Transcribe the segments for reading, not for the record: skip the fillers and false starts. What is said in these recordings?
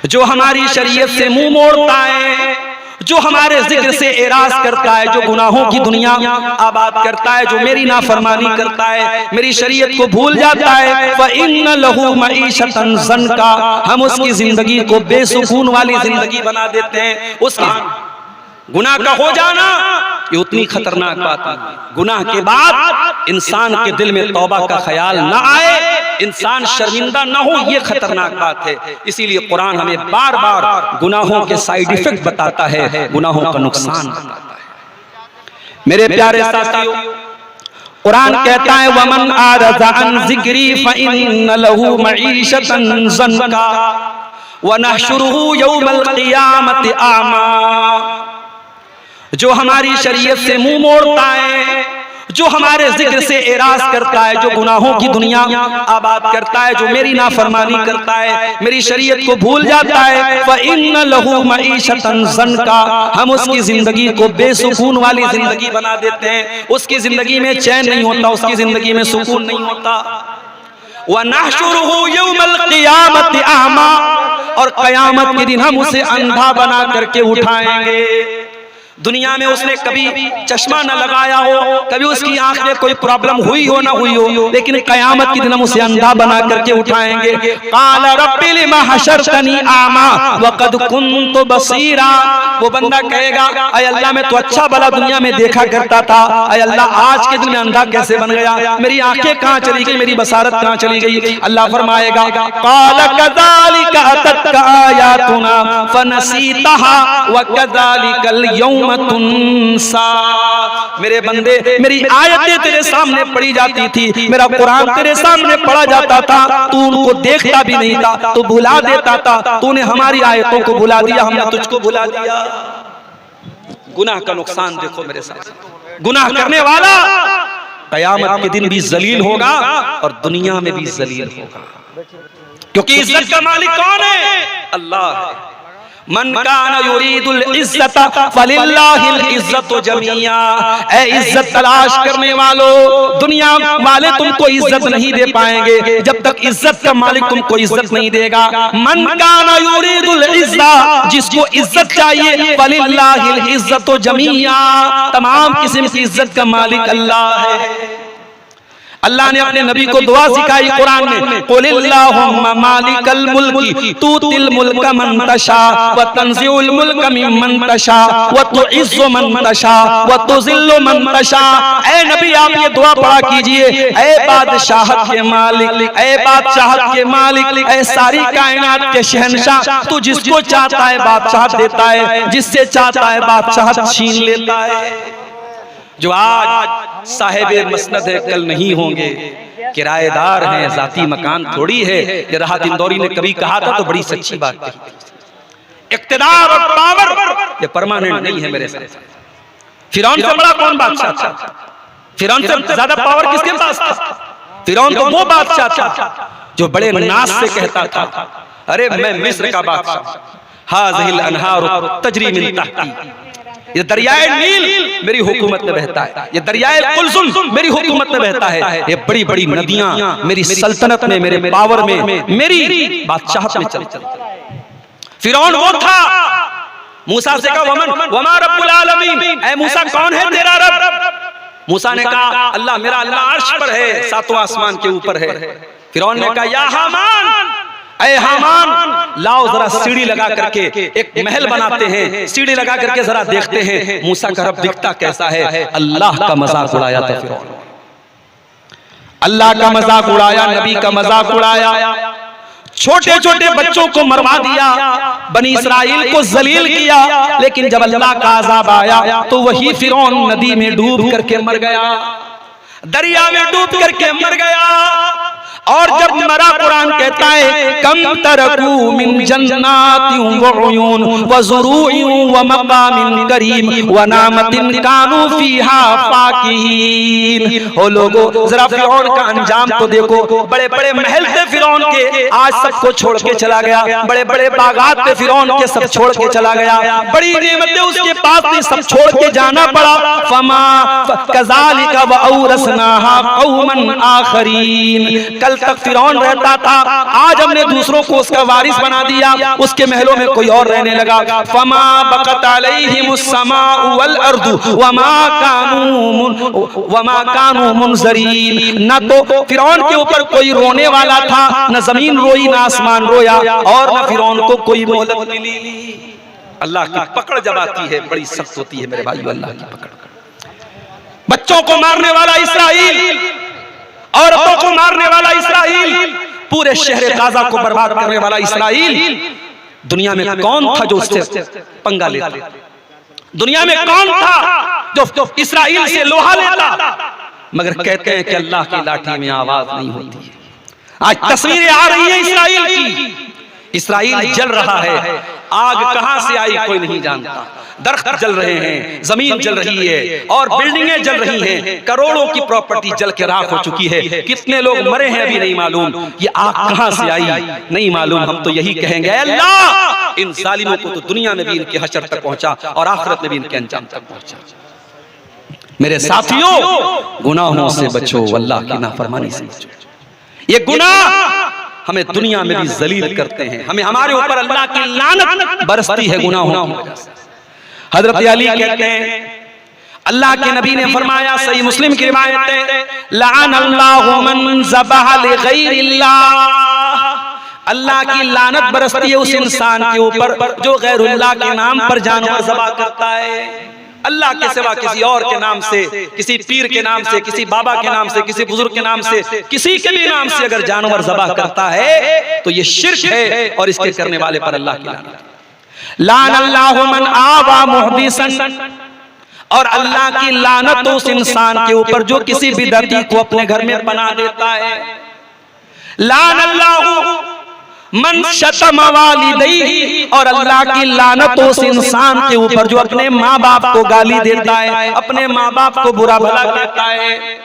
जो हमारी शरीयत से मुंह मोड़ता है, जो हमारे जिक्र से एराज करता है, जो गुनाहों की दुनिया आबाद करता है, जो मेरी नाफरमानी करता है, मेरी शरीयत को भूल जाता है, फ़इन्न लहू मईशतन ज़न्का, हम उसकी जिंदगी को बेसुकून वाली जिंदगी बना देते हैं। उसके गुनाह का हो जाना ये उतनी खतरनाक बात है। गुनाह के बाद इंसान के दिल में तौबा का ख्याल ना आए, इंसान शर्मिंदा ना हो, ये खतरनाक बात है। इसीलिए कुरान हमें बार बार गुनाहों के साइड इफेक्ट बताता है, गुनाहों का नुकसान बताता है। मेरे प्यारे साथियों, कुरान कहता है वमन आरज़ा अन ज़िक्री फ़इन्न लहू मईशतन ज़न्का व नहशुरुहु यौमल क़ियामति आमा। जो हमारी शरीयत से मुंह मोड़ता है, जो हमारे जिक्र से एराज करता है, जो गुनाहों की दुनिया आबाद करता है, जो मेरी नाफरमानी करता है, मेरी शरीयत को भूल जाता है, फ़इन्न लहू मईशतन ज़न्का, हम उसकी जिंदगी को बेसुकून वाली जिंदगी बना देते हैं। उसकी जिंदगी में चैन नहीं होता, उसकी जिंदगी में सुकून नहीं होता। व नहशुरुहु यौमल क़ियामति आमा, और क़यामत के दिन हम उसे अंधा बना करके उठाएंगे। दुनिया में उसने कभी चश्मा न लगाया हो, कभी उसकी आंख में कोई प्रॉब्लम हुई हो ना हुई हो, लेकिन कयामत के दिन हम उसे अंधा बना करके उठाएंगे। क़ाल रब्बि लिमा हशरतनी आमा वक़द कुन्तु बसीरा, वो बंदा कहेगा अय अल्लाह मैं तो अच्छा भला दुनिया में देखा करता था, अय अल्लाह आज के दिन में अंधा कैसे बन गया, मेरी आंखें कहाँ चली गई, मेरी बसारत कहाँ चली गई। अल्लाह फरमाएगा क़ाल कज़ालिका अततका आयातुना फ़नसीतहा व कज़ालिकल यौम तुनसा। मेरे बंदे, मेरी आयतें तेरे सामने पढ़ी जाती थी, मेरा कुरान तेरे सामने पढ़ा जाता था, तू उनको देखता भी नहीं था, तू भुला देता था, तूने हमारी आयतों को भुला दिया, हमने तुझको भुला दिया। गुनाह का नुकसान देखो मेरे साथ, गुनाह करने वाला कयामत के दिन भी जलील होगा और दुनिया में भी जलील होगा, क्योंकि इज्जत का मालिक कौन है? अल्लाह है। मन कान युरीदुल इज्जता फलिल्लाहिल इज्जतु जमीआ। ऐ इज्जत तलाश करने वालों, दुनिया वाले तुमको इज्जत नहीं दे पाएंगे जब तक इज्जत का मालिक तुमको इज्जत नहीं देगा। मन कान युरीदुल इज्जा, जिसको इज्जत चाहिए, फलिल्लाहिल इज्जतु जमीआ, तमाम किस्म की इज्जत का मालिक अल्लाह है। अल्लाह ने अपने नबी को दुआ सिखाई कुरान में, कुलिल्लाहुम्मा मालिकल मुल्की तूतिल मुल्का मन तशा व तंज़िउल मुल्का मिम्मन तशा व तुइज़्ज़ु मन तशा व तुज़िल्लु मन तशा। ऐ नबी आप ये दुआ पढ़ा कीजिए, ऐ बादशाहत के मालिक, ऐ बादशाहत के मालिक, ऐ सारी कायनात के शहंशाह, तू जिसको चाहता है बादशाहत देता है, जिससे चाहता है बादशाहत छीन लेता है। जो आज साहिब मसनद है कल नहीं होंगे, किराएदार हैं, जाती मकान थोड़ी है। ये राहत इंदौरी ने कभी कहा था तो बड़ी सच्ची बात कही। इक़्तिदार और पावर ये परमानेंट नहीं है मेरे साथ। फिरौन से बड़ा कौन बादशाह था? फिरौन से ज्यादा पावर किसके पास था? फिरौन तो वो बादशाह था जो बड़े नाज से कहता था अरे मैं मिस्र का बादशाह, हाज़िहिल अनहारु तजरी मिन तहती, ये दरियाए नील मेरी हुकूमत में बहता है, ये दरियाए कुलसुम मेरी हुकूमत में बहता है, ये बड़ी बड़ी नदियां मेरी सल्तनत में, मेरे पावर में, मेरी बादशाहत में चलती है। फिरौन वो था, मूसा से कहा वमा रब्बुल आलमीन, ऐ मूसा कौन है तेरा रब? मूसा ने कहा अल्लाह, मेरा अल्लाह अर्श पर है, सातों आसमान के ऊपर है। फिरौन ने कहा या हामान, ऐ हामान लाओ जरा सीढ़ी लगा करके एक महल बनाते हैं, सीढ़ी लगा करके जरा देखते हैं मूसा का रब दिखता कैसा है। अल्लाह का मजाक उड़ाया था फिरौन, अल्लाह का मजाक उड़ाया, नबी का मजाक उड़ाया, छोटे छोटे बच्चों को मरवा दिया, बनी इस्राइल को जलील किया। लेकिन जब अल्लाह का अज़ाब आया तो वही फिरौन नदी में डूब करके मर गया, दरिया में डूब करके मर गया। और जब मरा कुरान कहता है कम तरकू मिन जन्नातिन व उयून व ज़ुरूइन व मक़ामिन करीम व नामतिन कानू फीहा फाकिहीन। ओ लोगो जरा फिरौन का अंजाम तो देखो, बड़े बड़े महल थे फिरौन के, आज सबको छोड़ के चला गया। बड़े बड़े बागात थे फिरौन के, सब छोड़ के चला गया। बड़ी नेमतें उसके पास थी, सब छोड़ के जाना पड़ा। फमा कज़ालिका व औरसनाहा कौमन आखरीन, कल तक फिरौन रहता था, आज हमने दूसरों को उसका वारिस बना दिया, उसके महलों में कोई और रहने लगा। फमा बकत अलैहिमुस समाउ वल अर्दु वमा कानू मुनज़रीन। न तो फिरौन के ऊपर कोई रोने वाला था, न जमीन रोई, न आसमान रोया, और न फिरौन को कोई मोहलत मिली। अल्लाह की पकड़ जब आती है बड़ी सख्त होती है मेरे भाइयों, अल्लाह की पकड़। बच्चों को मारने वाला इसराइल, औरतों को मारने वाला इसराइल, पूरे शहर गाजा को बर्बाद करने वाला इसराइल, दुनिया में कौन था जो उससे पंगा लेता? दुनिया में कौन था जो इसराइल से लोहा लेता? मगर कहते हैं कि अल्लाह की लाठी में आवाज नहीं होती है। आज तस्वीरें आ रही है इसराइल की, इसराइल जल रहा है, आग कहां से आई कोई नहीं जानता। दरख्त जल रहे हैं, जमीन जल रही है, और बिल्डिंगें जल रही हैं, करोड़ों की प्रॉपर्टी जल के राख हो चुकी है। कितने लोग मरे हैं अभी नहीं मालूम, ये आग कहां से आई नहीं मालूम। हम तो यही कहेंगे, अल्लाह इन जालिमों को तो दुनिया में भी इनके हशर तक पहुंचा और आखिरत में भी इनके अंजाम तक पहुंचा। मेरे साथियों, गुनाहों से बचो, अल्लाह की नाफरमानी से बचो। ये गुनाह हमें दुनिया में भी जलील करते हैं, हमें हमारे ऊपर अल्लाह की लानत बरसती है गुनाहों की वजह से। हजरत अली कहते हैं, अल्लाह के नबी ने फरमाया, सही मुस्लिम की रिवायत है, लअनल्लाहु मन ज़बह लिग़ैरिल्लाह। अल्लाह की लानत बरसती है उस इंसान के ऊपर जो गैरुल्लाह के नाम पर जानवर ज़बह करता है। अल्लाह के सिवा किसी और के नाम से, किसी पीर के नाम से, किसी बाबा के नाम से, किसी बुजुर्ग के नाम से, किसी के भी नाम से अगर जानवर ज़बह करता है तो ये शिर्क है, और इसके करने वाले पर अल्लाह की लानत। लानल्लाहु मन आवा मुहदिसन, और अल्लाह की लानत उस इंसान के ऊपर जो किसी बिदअती को अपने घर में बना देता है। लानल्लाहु मन शतम वालिदैहि, और अल्लाह की लानत उस इंसान के ऊपर जो अपने माँ बाप को गाली देता है, अपने माँ बाप को बुरा भला कहता है।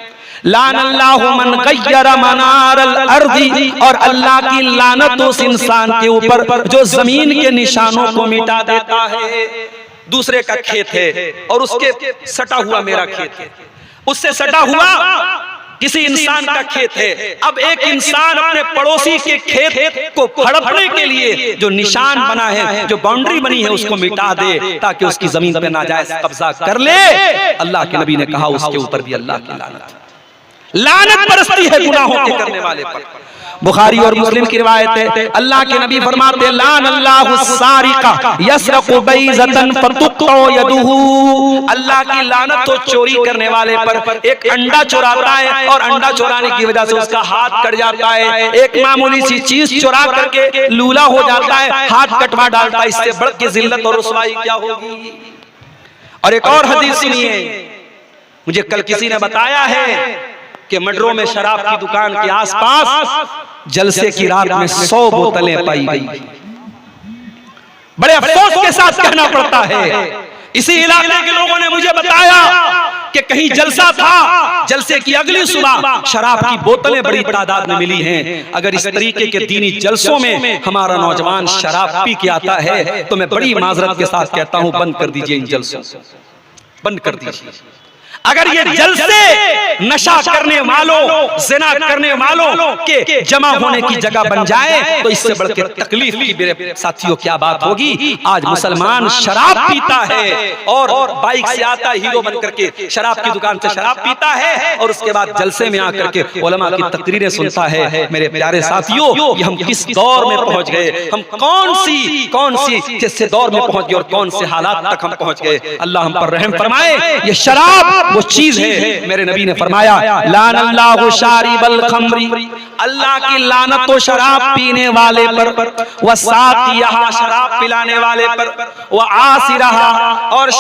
लानल्लाहु मन गय्यर मनारल अर्दी, और अल्लाह की लानत उस इंसान के ऊपर जो जमीन के निशानों को मिटा देता है। दूसरे का खेत है और उसके सटा हुआ मेरा खेत है, उससे सटा हुआ किसी इंसान का खेत है। अब एक इंसान अपने पड़ोसी के खेत को हड़पने के लिए जो निशान बना है, जो बाउंड्री बनी है, उसको मिटा दे ताकि उसकी जमीन पे नाजायज कब्जा कर ले। अल्लाह के नबी ने कहा उसके ऊपर भी अल्लाह की लानत बरसती है गुनाहों के करने वाले पर। बुखारी और मुस्लिम की रिवायत है, अल्लाह के नबी फरमाते, लानल्लाहु सारिका यसरकु बैज़तन फतुक्तु यदुहु। अल्लाह की लानत तो चोरी करने वाले पर। एक अंडा चुराता है और अंडा चुराने की वजह से उसका हाथ कट जाता है। एक मामूली सी चीज चुरा करके लूला हो जाता है, हाथ कटवा डालता है। इससे बढ़ के जिल्लत और रुसवाई क्या होगी। और एक और हदीस सुनिए, मुझे कल किसी ने बताया है कि मडरों में शराब की दुकान के आसपास जलसे की रात में 100 बोतलें पाई गई। बड़े अफसोस के साथ कहना पड़ता है, इसी इलाके के लोगों ने मुझे बताया कि कहीं जलसा था, जलसे की अगली सुबह शराब की बोतलें बड़ी तादाद में मिली हैं। अगर इस तरीके के दीनी जलसों में हमारा नौजवान शराब पी के आता है तो मैं बड़ी माजरत के साथ कहता हूं, बंद कर दीजिए इन जलसों, बंद कर दीजिए। अगर ये जलसे नशा करने वालों, ज़िना करने वालों के जमा होने की जगह बन जाए तो इससे बढ़ के तकलीफ की मेरे साथियों क्या बात होगी। आज मुसलमान शराब पीता है और बाइक से आता है हीरो बन करके, शराब की दुकान से शराब पीता है और उसके बाद जलसे में आकर के उलमा की तकरीरें सुनता है। मेरे प्यारे साथियों, ये हम किस दौर में पहुंच गए, हम कौन सी किस दौर में पहुंच गए और कौन से हालात तक हम पहुंच गए। अल्लाह हम पर रहम फरमाए। ये शराब वो चीज है, मेरे नबी ने फरमाया, लानल्लाहु शारिबल खम्री, अल्लाह की लानत तो शराब पीने वाले पर, व साक़ियहा, शराब पिलाने वाले पर, व आसिरहा, और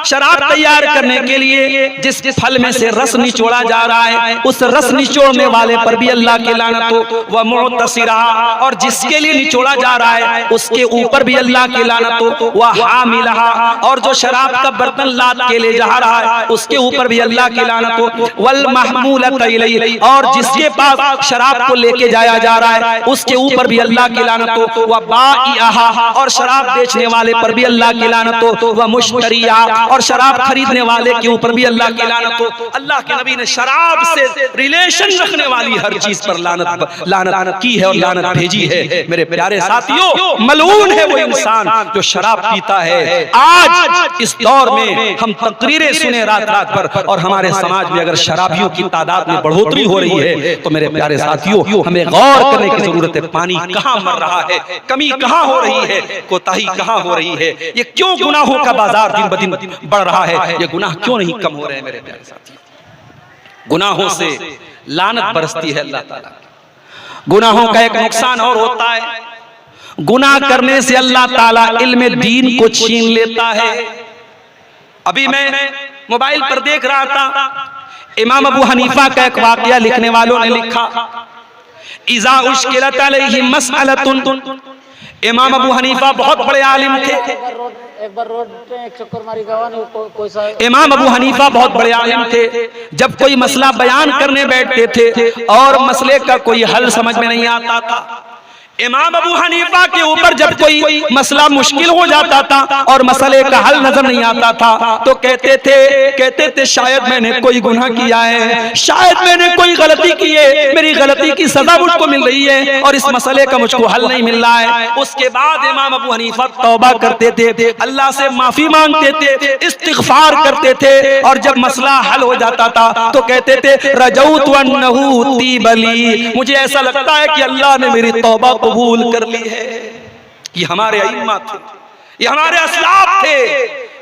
शराब तैयार करने के लिए जिस फल में से रस निचोड़ा जा रहा है उस रस निचोड़ने वाले पर भी अल्लाह की लानत हो। व मुअतसिरहा, और जिसके लिए निचोड़ा जा रहा है उसके ऊपर भी अल्लाह की लानत हो। व हामिलहा, और जो शराब का बर्तन लाद के ले जा रहा है उसके ऊपर भी अल्लाह की लानत हो। वल महमूलत इलैहि, और जिसके पास शराब को लेके जाया जा रहा है उसके ऊपर भी अल्लाह की लानत हो। व बाइहा, और शराब बेचने वाले पर भी अल्लाह की लानत हो। व मुश्तरिया, और शराब खरीदने वाले के ऊपर भी अल्लाह की लानत हो। अल्लाह के नबी ने शराब से रिलेशन रखने वाली हर चीज पर लानत की है और लानत भेजी है। मेरे प्यारे साथियों, मलऊन है वो इंसान जो शराब पीता है। आज इस दौर में हम तकरीरें सुने रात रात पर, और हमारे समाज में अगर शराबियों की तादाद में बढ़ोतरी हो रही है तो मेरे प्यारे साथियों हमें गौर करने की जरूरत है। पानी कहां मर रहा है, कमी कहां हो रही है, कोताही कहां हो रही है, ये क्यों गुनाहों का बाजार दिन ब दिन बढ़ रहा है, ये गुनाह क्यों नहीं कम हो रहे हैं। मेरे प्यारे साथियों, गुनाहों से लानत बरसती है अल्लाह ताला। गुनाहों का एक नुकसान और होता है, गुनाह करने से अल्लाह ताला इल्म दीन को छीन लेता है। अभी मैं मोबाइल पर देख रहा था, इमाम अबू हनीफा का एक वाकया लिखने वालों ने लिखा, इज़ा उश्किलत अलैहि मसअलतुन। इमाम अबू हनीफा बहुत बड़े आलिम थे। एक बार रोड पे एक चक्कर मारी गवा। इमाम अबू हनीफा बहुत बड़े आलिम थे। जब कोई मसला बयान करने बैठते थे और मसले का कोई हल समझ में नहीं आता था, इमाम अबू हनीफा के ऊपर जब कोई मसला मुश्किल हो जाता था और मसले का हल नजर नहीं आता था तो कहते थे शायद मैंने कोई गुनाह किया है, शायद मैंने कोई गलती की है, मेरी गलती की सजा मुझको मिल रही है और इस मसले का मुझको हल नहीं मिल रहा है। उसके बाद इमाम अबू हनीफा तौबा करते थे, अल्लाह से माफी मांगते थे, इस्तिग़फ़ार करते थे, और जब मसला हल हो जाता था तो कहते थे रजौतु अन्नहु तीबली, मुझे ऐसा लगता है कि अल्लाह ने मेरी तौबा कबूल कर ली है। ये हमारे अइम्मा थे, ये हमारे असलाफ थे,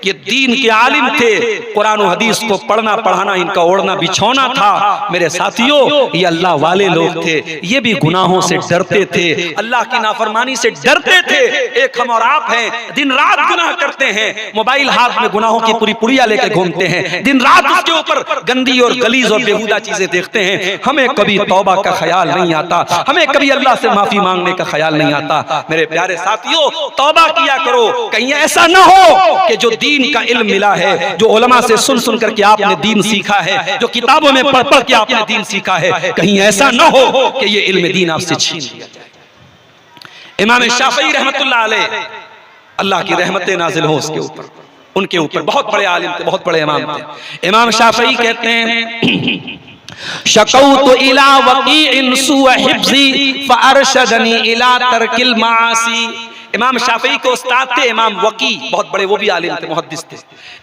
ये दीन के आलिम थे। कुरान और हदीस को पढ़ना पढ़ाना इनका ओढ़ना बिछौना था। मेरे साथियों, ये अल्लाह वाले लोग थे, ये भी गुनाहों से डरते थे, अल्लाह की नाफरमानी से डरते थे। एक हम और आप हैं, दिन रात गुनाह करते हैं, मोबाइल हाथ में गुनाहों की पूरी पुड़िया लेके घूमते हैं, दिन रात उसके ऊपर गंदी और गलीज और बेहुदा चीजें देखते हैं। हमें कभी तौबा का ख्याल नहीं आता, हमें कभी अल्लाह से माफी मांगने का ख्याल नहीं आता। मेरे प्यारे साथियों, तौबा किया करो, कहीं ऐसा ना हो कि जो दीन का इल्म मिला है, जो उलमा से सुन सुन करके आपने दीन सीखा है, जो किताबों में पढ़ पढ़ के आपने दीन सीखा है, कहीं ऐसा ना हो कि ये इल्म दीन आपसे छीन लिया जाए। इमाम शाफई रहमतुल्लाह अलैह, अल्लाह की रहमतें नाजिल हो उसके ऊपर, उनके ऊपर बहुत बड़े आलिम थे, बहुत बड़े इमाम थे। इमाम शाफई कहते हैं शकौतु इला वकीइन सुअ हिफ्ज़ी फअरशदनी इला तर्किल मासी। इमाम शाफई के उस्ताद थे इमाम वकी, बहुत बड़े वो भी आलिम थे, मुहद्दिस थे।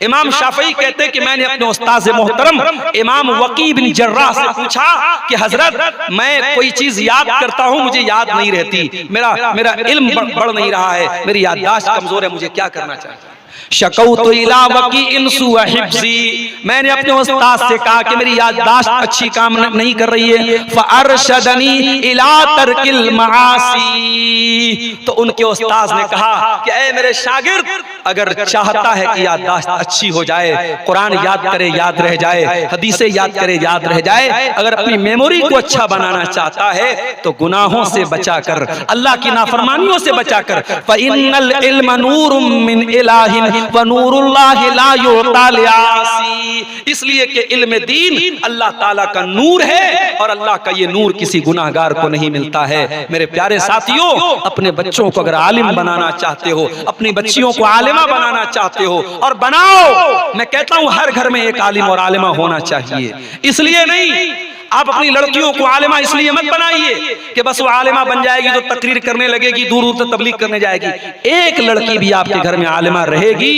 इमाम शाफई कहते हैं कि मैंने अपने उस्ताद मोहतरम इमाम वकी बिन जर्राह से पूछा कि हजरत मैं कोई चीज याद करता हूँ, मुझे याद नहीं रहती, मेरा इल्म बढ़ नहीं रहा है, मेरी याददाश्त कमजोर है, मुझे क्या करना चाहिए। शकौतु इला वकीइन सुअ हिफ्ज़ी, मैंने अपने उस्ताद से कहा कि मेरी याददाश्त अच्छी काम नहीं कर रही है। फअरशदनी इला तर्किल मआसी, तो उनके उस्ताद ने कहा कि ऐ मेरे शागिर्द, अगर चाहता है कि याददाश्त अच्छी हो जाए, कुरान याद करे याद रह जाए, हदीसें याद करे याद रह जाए, अगर अपनी मेमोरी को अच्छा बनाना चाहता है तो गुनाहों से बचाकर, अल्लाह की नाफरमानियों से बचाकर, फ़इन्नल इल्म नूरुम मिन इलाहिन व नूरुल्लाहि ला युता लिआसी, इसलिए कि इल्म दीन अल्लाह ताला का नूर है और अल्लाह का ये नूर किसी गुनाहगार को नहीं मिलता है। मेरे प्यारे साथियों, अपने बच्चों को अगर आलिम बनाना चाहते हो, अपनी बच्चियों को आलिमा बनाना चाहते हो, और बनाओ, मैं कहता हूं हर घर में एक आलिम और आलिमा होना चाहिए। इसलिए नहीं, आप अपनी लड़कियों को आलिमा इसलिए मत बनाइए कि बस वो आलिमा बन जाएगी तो तकरीर करने लगेगी, दूर दूर तक तबलीग करने जाएगी। एक लड़की भी आपके घर में आलिमा रहेगी,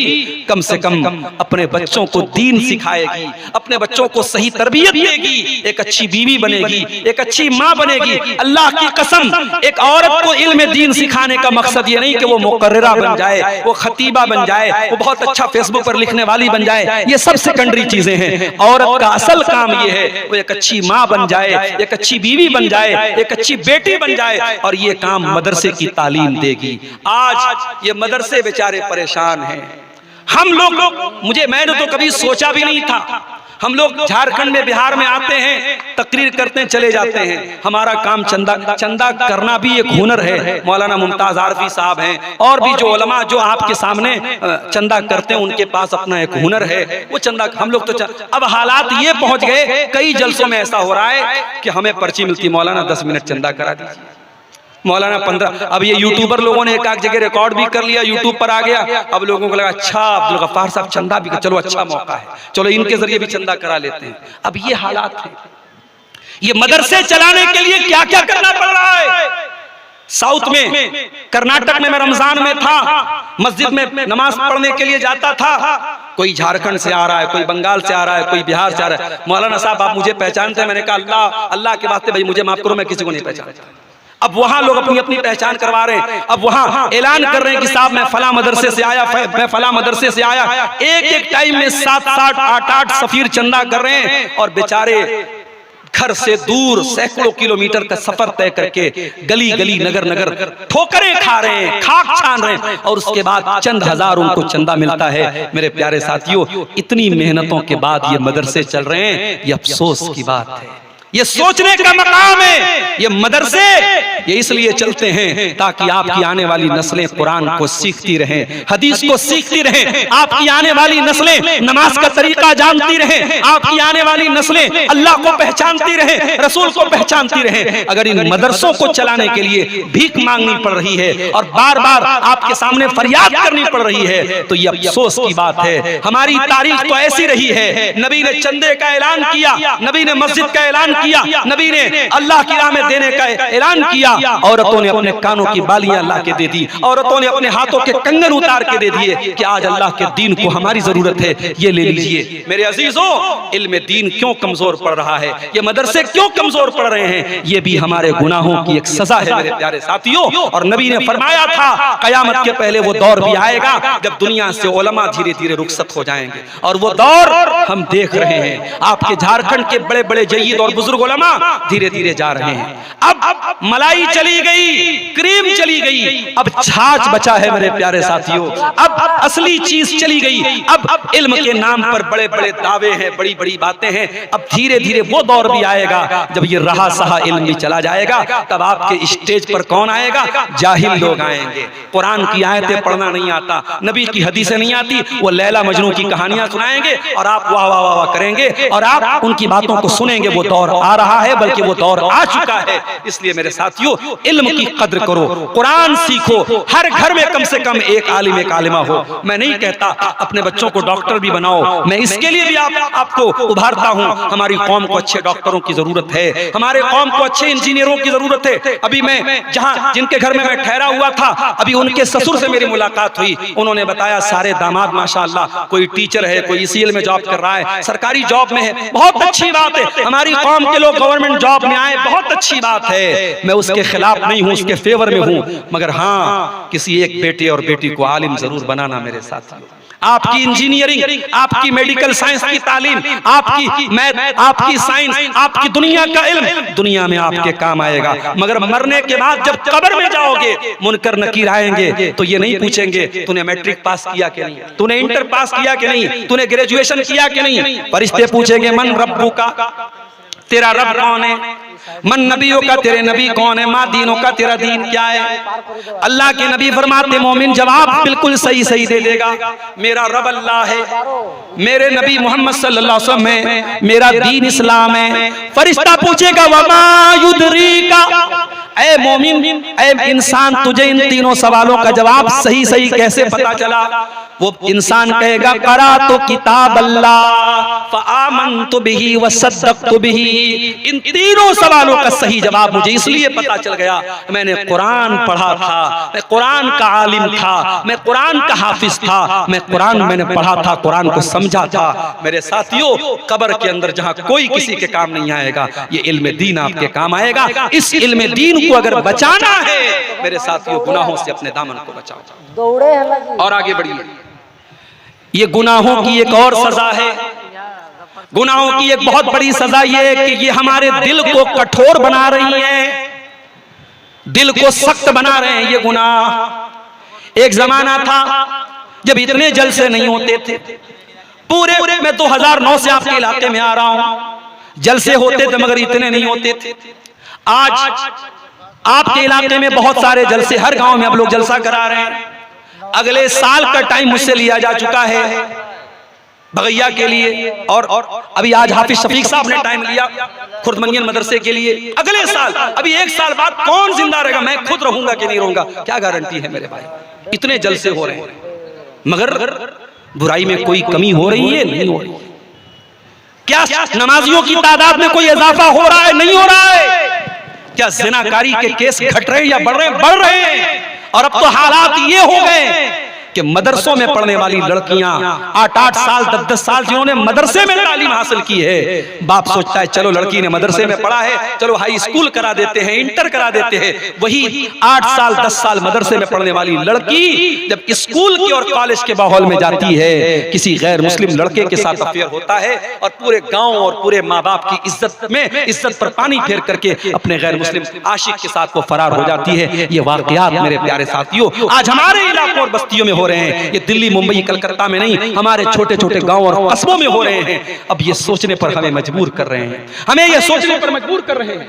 कम से कम अपने बच्चों को दीन सिखाएगी, अपने बच्चों को सही तरबियत देगी, एक अच्छी बीवी बनेगी, एक अच्छी माँ बनेगी। अल्लाह की कसम, एक औरत को इल्म दीन सिखाने का मकसद ये नहीं कि वो मुकर्रिरा बन जाए, वो खतीबा बन जाए, वो बहुत अच्छा फेसबुक पर लिखने वाली बन जाए, ये सब सेकेंडरी चीजें हैं। औरत का असल काम ये है वो एक अच्छी माँ बन जाए, एक अच्छी बीवी बन जाए, एक अच्छी बेटी बन जाए, और ये काम मदरसे की तालीम देगी। आज ये मदरसे बेचारे परेशान हैं। हम लोग मैंने तो कभी सोचा भी नहीं था, हम लोग झारखंड में, बिहार में आते हैं, तकरीर करते हैं, चले जाते हैं। हमारा काम चंदा करना भी एक हुनर है। मौलाना मुमताज आरफी साहब हैं और भी जो उलमा जो आपके सामने चंदा करते हैं, उनके पास अपना एक हुनर है, वो चंदा। हम लोग तो अब हालात ये पहुंच गए, कई जलसों में ऐसा हो रहा है कि हमें पर्ची मिलती, मौलाना 10 मिनट चंदा करा दीजिए, मौलाना 15। अब ये यूट्यूबर लोगों ने एक जगह रिकॉर्ड भी कर लिया, यूट्यूब पर आ गया। अब लोगों को लगा अच्छा अब्दुल गफ्फार साहब चंदा भी, चलो अच्छा मौका है, चलो इनके जरिए भी चंदा करा लेते हैं। अब ये हालात है। ये मदरसे चलाने के लिए क्या क्या करना पड़ रहा है। साउथ में, कर्नाटक में मैं रमजान में था, मस्जिद में नमाज पढ़ने के लिए जाता था। कोई झारखंड से आ रहा है, कोई बंगाल से आ रहा है, कोई बिहार से आ रहा है। मौलाना साहब आप मुझे पहचानते हैं? मैंने कहा अल्लाह अल्लाह के वास्ते भाई मुझे माफ करो, मैं किसी को नहीं पहचानता। अब वहां लोग अपनी अपनी पहचान करवा रहे हैं। अब वहां ऐलान कर रहे हैं कि साहब मैं फला मदरसे से आया, मैं फला मदरसे से आया। एक टाइम में 7-7, 8-8 सफीर चंदा कर रहे हैं और बेचारे घर से दूर सैकड़ों किलोमीटर का सफर तय करके गली गली, नगर नगर ठोकरें खा रहे हैं, खाक छान रहे हैं, और उसके बाद चंद हजार उनको चंदा मिलता है। मेरे प्यारे साथियों, इतनी मेहनतों के बाद ये मदरसे चल रहे हैं, ये अफसोस की बात है। ये सोचने का मकाम है। ये मदरसे ये इसलिए चलते हैं ताकि आपकी आने वाली नस्लें कुरान को सीखती रहें, हदीस को सीखती रहें। आपकी आने वाली नस्लें नमाज का तरीका जानती रहें। आपकी आने वाली नस्लें अल्लाह को पहचानती रहें, रसूल को पहचानती रहें। अगर इन मदरसों को चलाने के लिए भीख मांगनी पड़ रही है और बार बार आपके सामने फरियाद करनी पड़ रही है, तो ये अफसोस की बात है। हमारी तारीख तो ऐसी रही है। नबी ने चंदे का ऐलान किया, नबी ने मस्जिद का ऐलान किया, नबी ने अल्लाह की राह में देने का ऐलान किया। औरतों ने अपने कानों की बालियां अल्लाह के दे दी, औरतों ने अपने हाथों के कंगन उतार के दे दिए कि आज अल्लाह के दीन को हमारी जरूरत है, ये ले लीजिए। मेरे अजीजों, इल्म दीन क्यों कमजोर पड़ रहा है, ये मदरसे क्यों कमजोर पड़ रहे हैं? ये भी हमारे गुनाहों की एक सजा है मेरे प्यारे साथियों। और नबी ने फरमाया था कयामत के पहले वो दौर भी आएगा जब दुनिया से उलमा धीरे धीरे रुखसत हो जाएंगे, और वो दौर हम देख रहे हैं। आपके झारखंड के बड़े बड़े जय्यद और बुजुर्ग उलमा धीरे धीरे जा रहे हैं। अब मलाई चली गई, क्रीम चली गई, अब छाछ बचा है मेरे प्यारे साथियों। अब असली चीज चली गई। अब इल्म के नाम पर बड़े बड़े दावे हैं, बड़ी बड़ी बातें हैं। अब धीरे धीरे वो दौर भी आएगा जब ये रहा सहा इल्म भी चला जाएगा। तब आपके स्टेज पर कौन आएगा? जाहिल लोग आएंगे। कुरान की आयतें पढ़ना नहीं आता, नबी की हदीसें नहीं आती, वो लैला मजनू की कहानियां सुनाएंगे और आप वाह वाह वाह वाह करेंगे और आप उनकी बातों को सुनेंगे। वो दौर आ रहा है, बल्कि वो दौर आ चुका है। इसलिए मेरे साथियों, इल्म की कद्र करो, कुरान सीखो। हर घर में कम से कम एक आलिम एक आलिमा हो। मैं नहीं कहता अपने बच्चों को डॉक्टर भी बनाओ, मैं इसके लिए भी आपको उभारता हूं। हमारी कौम को अच्छे डॉक्टरों की जरूरत है, हमारे कौम को अच्छे इंजीनियरों की जरूरत है। अभी मैं जहां जिनके घर में मैं ठहरा हुआ था, अभी उनके ससुर से मेरी मुलाकात हुई। उन्होंने बताया सारे दामाद माशाअल्लाह, कोई टीचर है, कोई ईसीएल में जॉब कर रहा है, सरकारी जॉब में है। बहुत अच्छी बात है, हमारी कौम के लोग गवर्नमेंट जॉब में आए, बहुत अच्छी बात है। मैं उसके खिलाफ नहीं हूं, उसके फेवर में हूं। मगर हाँ, किसी एक बेटे और बेटी को आलिम जरूर बनाना मेरे साथियों। आपकी इंजीनियरिंग, आपकी मेडिकल साइंस की तालीम, आपकी मैथ, आपकी साइंस, आपकी दुनिया का इल्म दुनिया में आपके काम आएगा। मगर मरने के बाद जब कब्र में जाओगे, मुनकर नकीर आएंगे तो ये नहीं पूछेंगे तूने मैट्रिक पास किया कि नहीं, तूने इंटर पास किया कि नहीं, तूने ग्रेजुएशन किया कि नहीं। फरिश्ते पूछेंगे मन रब्बू का, तेरा रब कौन है? मन नबियों का, तेरे नबी कौन है? माँ दीनों का, तेरा दीन क्या है? अल्लाह के नबी फरमाते मोमिन जवाब बिल्कुल सही सही दे देगा, मेरा रब अल्लाह है, मेरे नबी मोहम्मद सल्लल्लाहु अलैहि वसल्लम है, मेरा दीन इस्लाम है। फरिश्ता पूछेगा वमा युदरीका, ऐ मोमिन, ऐ इंसान, तुझे इन तीनों सवालों का जवाब सही सही कैसे पता चला? वो इंसान कहेगा करा तो किताब अल्लाह फआमनतु बिही वसद्दक़तु बिही। इन तीनों सवालों का सही जवाब मुझे इसलिए पता चल गया, मैंने कुरान पढ़ा था, मैं कुरान का आलिम था, मैं कुरान का हाफिज था, मैं कुरान मैंने पढ़ा था, कुरान को समझा था। मेरे साथियों, कब्र के अंदर जहां कोई किसी के काम नहीं आएगा, ये इल्म दीन आपके काम आएगा। इस इल्म दीन को अगर बचाना है मेरे साथियों, गुनाहों से अपने दामन को बचाओ, दौड़े और आगे बढ़िए। ये गुनाहों की एक और सजा है। गुनाहों की एक बहुत बड़ी सजा ये है कि ये हमारे दिल को कठोर बना रही है, दिल को सख्त बना रहे हैं ये गुनाह। एक जमाना था जब इतने जलसे नहीं होते थे, पूरे मैं 2009 से आपके इलाके में आ रहा हूं। जलसे होते थे मगर इतने नहीं होते थे। आज आपके इलाके में बहुत सारे जलसे, हर गांव में अब लोग जलसा करा रहे हैं। अगले साल का टाइम मुझसे लिया जा चुका है बगैया के लिए, और अभी आज हाफिज शफीक साहब ने टाइम लिया खुर्दमंगियन मदरसे के लिए। अगले साल, अभी 1 साल बाद कौन जिंदा रहेगा? मैं खुद रहूंगा कि नहीं रहूंगा, क्या गारंटी है मेरे भाई? इतने जलसे हो रहे हैं मगर बुराई में कोई कमी हो रही है? नहीं हो रही। क्या नमाजियों की तादाद में कोई इजाफा हो रहा है? नहीं हो रहा है। क्या ज़िनाकारी के केस घट रहे हैं या बढ़ रहे हैं? बढ़ रहे हैं। और अब तो हालात ये हो गए कि मदरसों में पढ़ने वाली लड़कियां 8-8 साल 10-10 साल जिन्होंने मदरसे में तालीम हासिल की है, बाप सोचता है चलो लड़की ने मदरसे में पढ़ा है, चलो हाई स्कूल करा देते हैं, इंटर करा देते हैं। वही 8 साल 10 साल मदरसे में पढ़ने वाली लड़की जब स्कूल की और कॉलेज के माहौल में जाती है, किसी गैर मुस्लिम लड़के के साथ अफेयर होता है और पूरे गांव और पूरे माँ बाप की इज्जत पर पानी फेर करके अपने गैर मुस्लिम आशिक के साथ वो फरार हो जाती है। ये वाकयात मेरे प्यारे साथियों आज हमारे इलाकों और बस्तियों में हो रहे हैं। ये दिल्ली मुंबई कलकत्ता में नहीं, हमारे छोटे छोटे गांव और कस्बों में हो रहे हैं। अब ये सोचने पर हमें मजबूर कर रहे हैं, हमें ये सोचने पर मजबूर कर रहे हैं।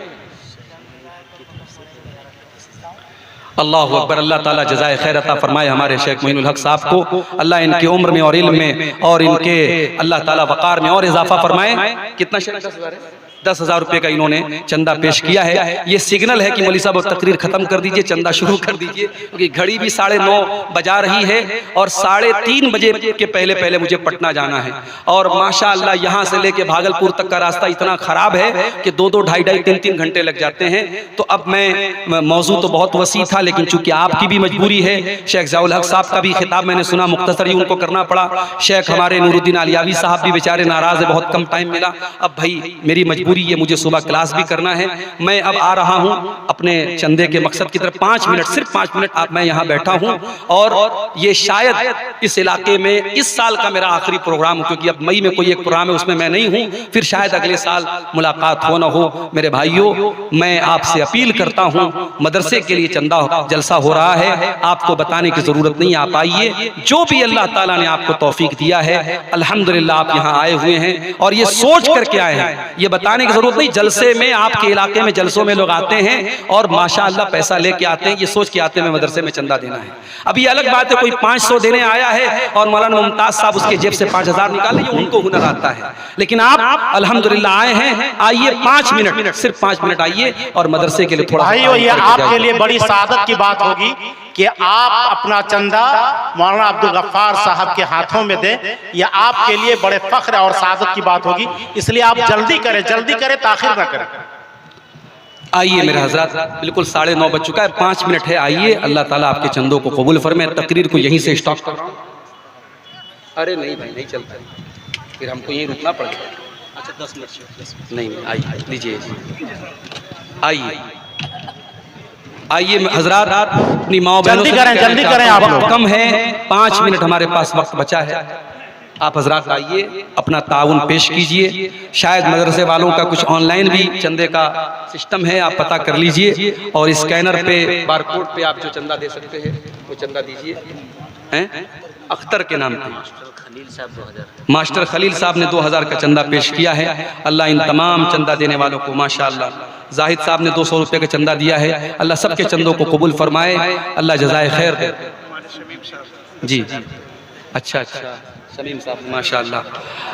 अल्लाह अकबर। अल्लाह ताला जज़ाए खैर अता फरमाए हमारे शेख मोइनुल हक साहब को। अल्लाह इनकी उम्र में और इल्म में और इनके अल्लाह ताला वक़ार में और इजाफा फरमाए। कितना शेख? 10,000 है। 10,000 रुपये का इन्होंने चंदा पेश किया है। ये सिग्नल है कि मौलवी साहब तकरीर खत्म कर दीजिए, चंदा शुरू कर दीजिए, क्योंकि घड़ी भी 9:30 बजा रही है और 3:30 बजे के पहले पहले मुझे पटना जाना है। और माशाअल्लाह यहाँ से लेके भागलपुर तक का रास्ता इतना ख़राब है कि 2-2, 2.5-2, 3-3 घंटे लग जाते हैं। तो अब मैं मौजू तो बहुत वसी था, लेकिन चूंकि आपकी भी मजबूरी है, शेख ज़ियाउल हक साहब का भी खिताब मैंने सुना, मुख्तसर ही उनको करना पड़ा। शेख हमारे नूरुद्दीन अलियावी साहब भी बेचारे नाराज़ है, बहुत कम टाइम मिला। अब भाई मेरी मजबूरी ये, मुझे सुबह क्लास भी करना है। मैं अब आ रहा हूं अपने चंदे के मकसद की तरफ। 5 मिनट, सिर्फ 5 मिनट मैं यहाँ बैठा हूं और ये शायद इस इलाके में इस साल का मेरा आखिरी प्रोग्राम हो, क्योंकि अब मई में कोई एक प्रोग्राम है उसमें मैं नहीं हूं, फिर शायद अगले साल मुलाकात हो न हो। मेरे भाइयों, मैं आपसे अपील करता हूं, मदरसे के लिए चंदा जलसा हो रहा है, आपको बताने की जरूरत नहीं, आप आइए। जो भी अल्लाह ताला ने आपको तौफीक दिया है, अल्हम्दुलिल्लाह आप यहाँ आए हुए हैं और ये सोच करके आए हैं, ये बताने की जरूरत नहीं। जलसे में आपके इलाके में जलसों में लोग आते हैं और माशाअल्लाह पैसा लेके आते हैं, ये सोच के आते हैं मैं मदरसे में चंदा देना है। अभी अलग बात है कोई 500 देने आया है और मौलाना मुमताज साहब उसके जेब से 5,000 निकाल लिए, उनको हुनर आता है। लेकिन आप अल्हम्दुलिल्लाह आए हैं, आइए 5 मिनट, सिर्फ 5 मिनट आइए और मदरसे के लिए थोड़ा। भाइयों, ये आपके लिए बड़ी सादत की बात होगी कि आप अपना चंदा मौलाना अब्दुल गफ्फार साहब के हाथों में दें। यह आपके लिए बड़े फख्र और सादत की बात होगी, इसलिए आप जल्दी करें, ताखिर न करें। आइए मेरे हजरत, बिल्कुल 9:30 बज चुका है, 5 मिनट है, आइए। अल्लाह ताला आपके चंदों को कबूल फरमाए। तकरीर को यहीं से स्टॉप कर रहा हूँ। अरे नहीं भाई, नहीं चलता, फिर हमको यहीं रुकना पड़ेगा। अच्छा 10 मिनट नहीं, आइए लीजिए, आइए हजरात, अपनी माओ बहनों से जल्दी करें आप लोग, कम है, 5 मिनट हमारे पास वक्त बचा है। आप हजरात आइए, अपना ताउन पेश कीजिए। शायद मदरसे वालों का कुछ ऑनलाइन भी चंदे का सिस्टम है, आप पता कर लीजिए और स्कैनर पे बारकोड पे आप जो चंदा दे सकते हैं वो चंदा दीजिए। हैं अख्तर के नाम पे मास्टर खलील साहब ने 2000 का चंदा पेश किया है। अल्लाह इन तमाम चंदा देने वालों को माशाअल्लाह, जाहिद साहब ने 200 रुपये का चंदा दिया है, अल्लाह सबके चंदों को कबूल फरमाए, अल्लाह जज़ाए खैर दे। जी अच्छा, शमीम साहब माशाअल्लाह,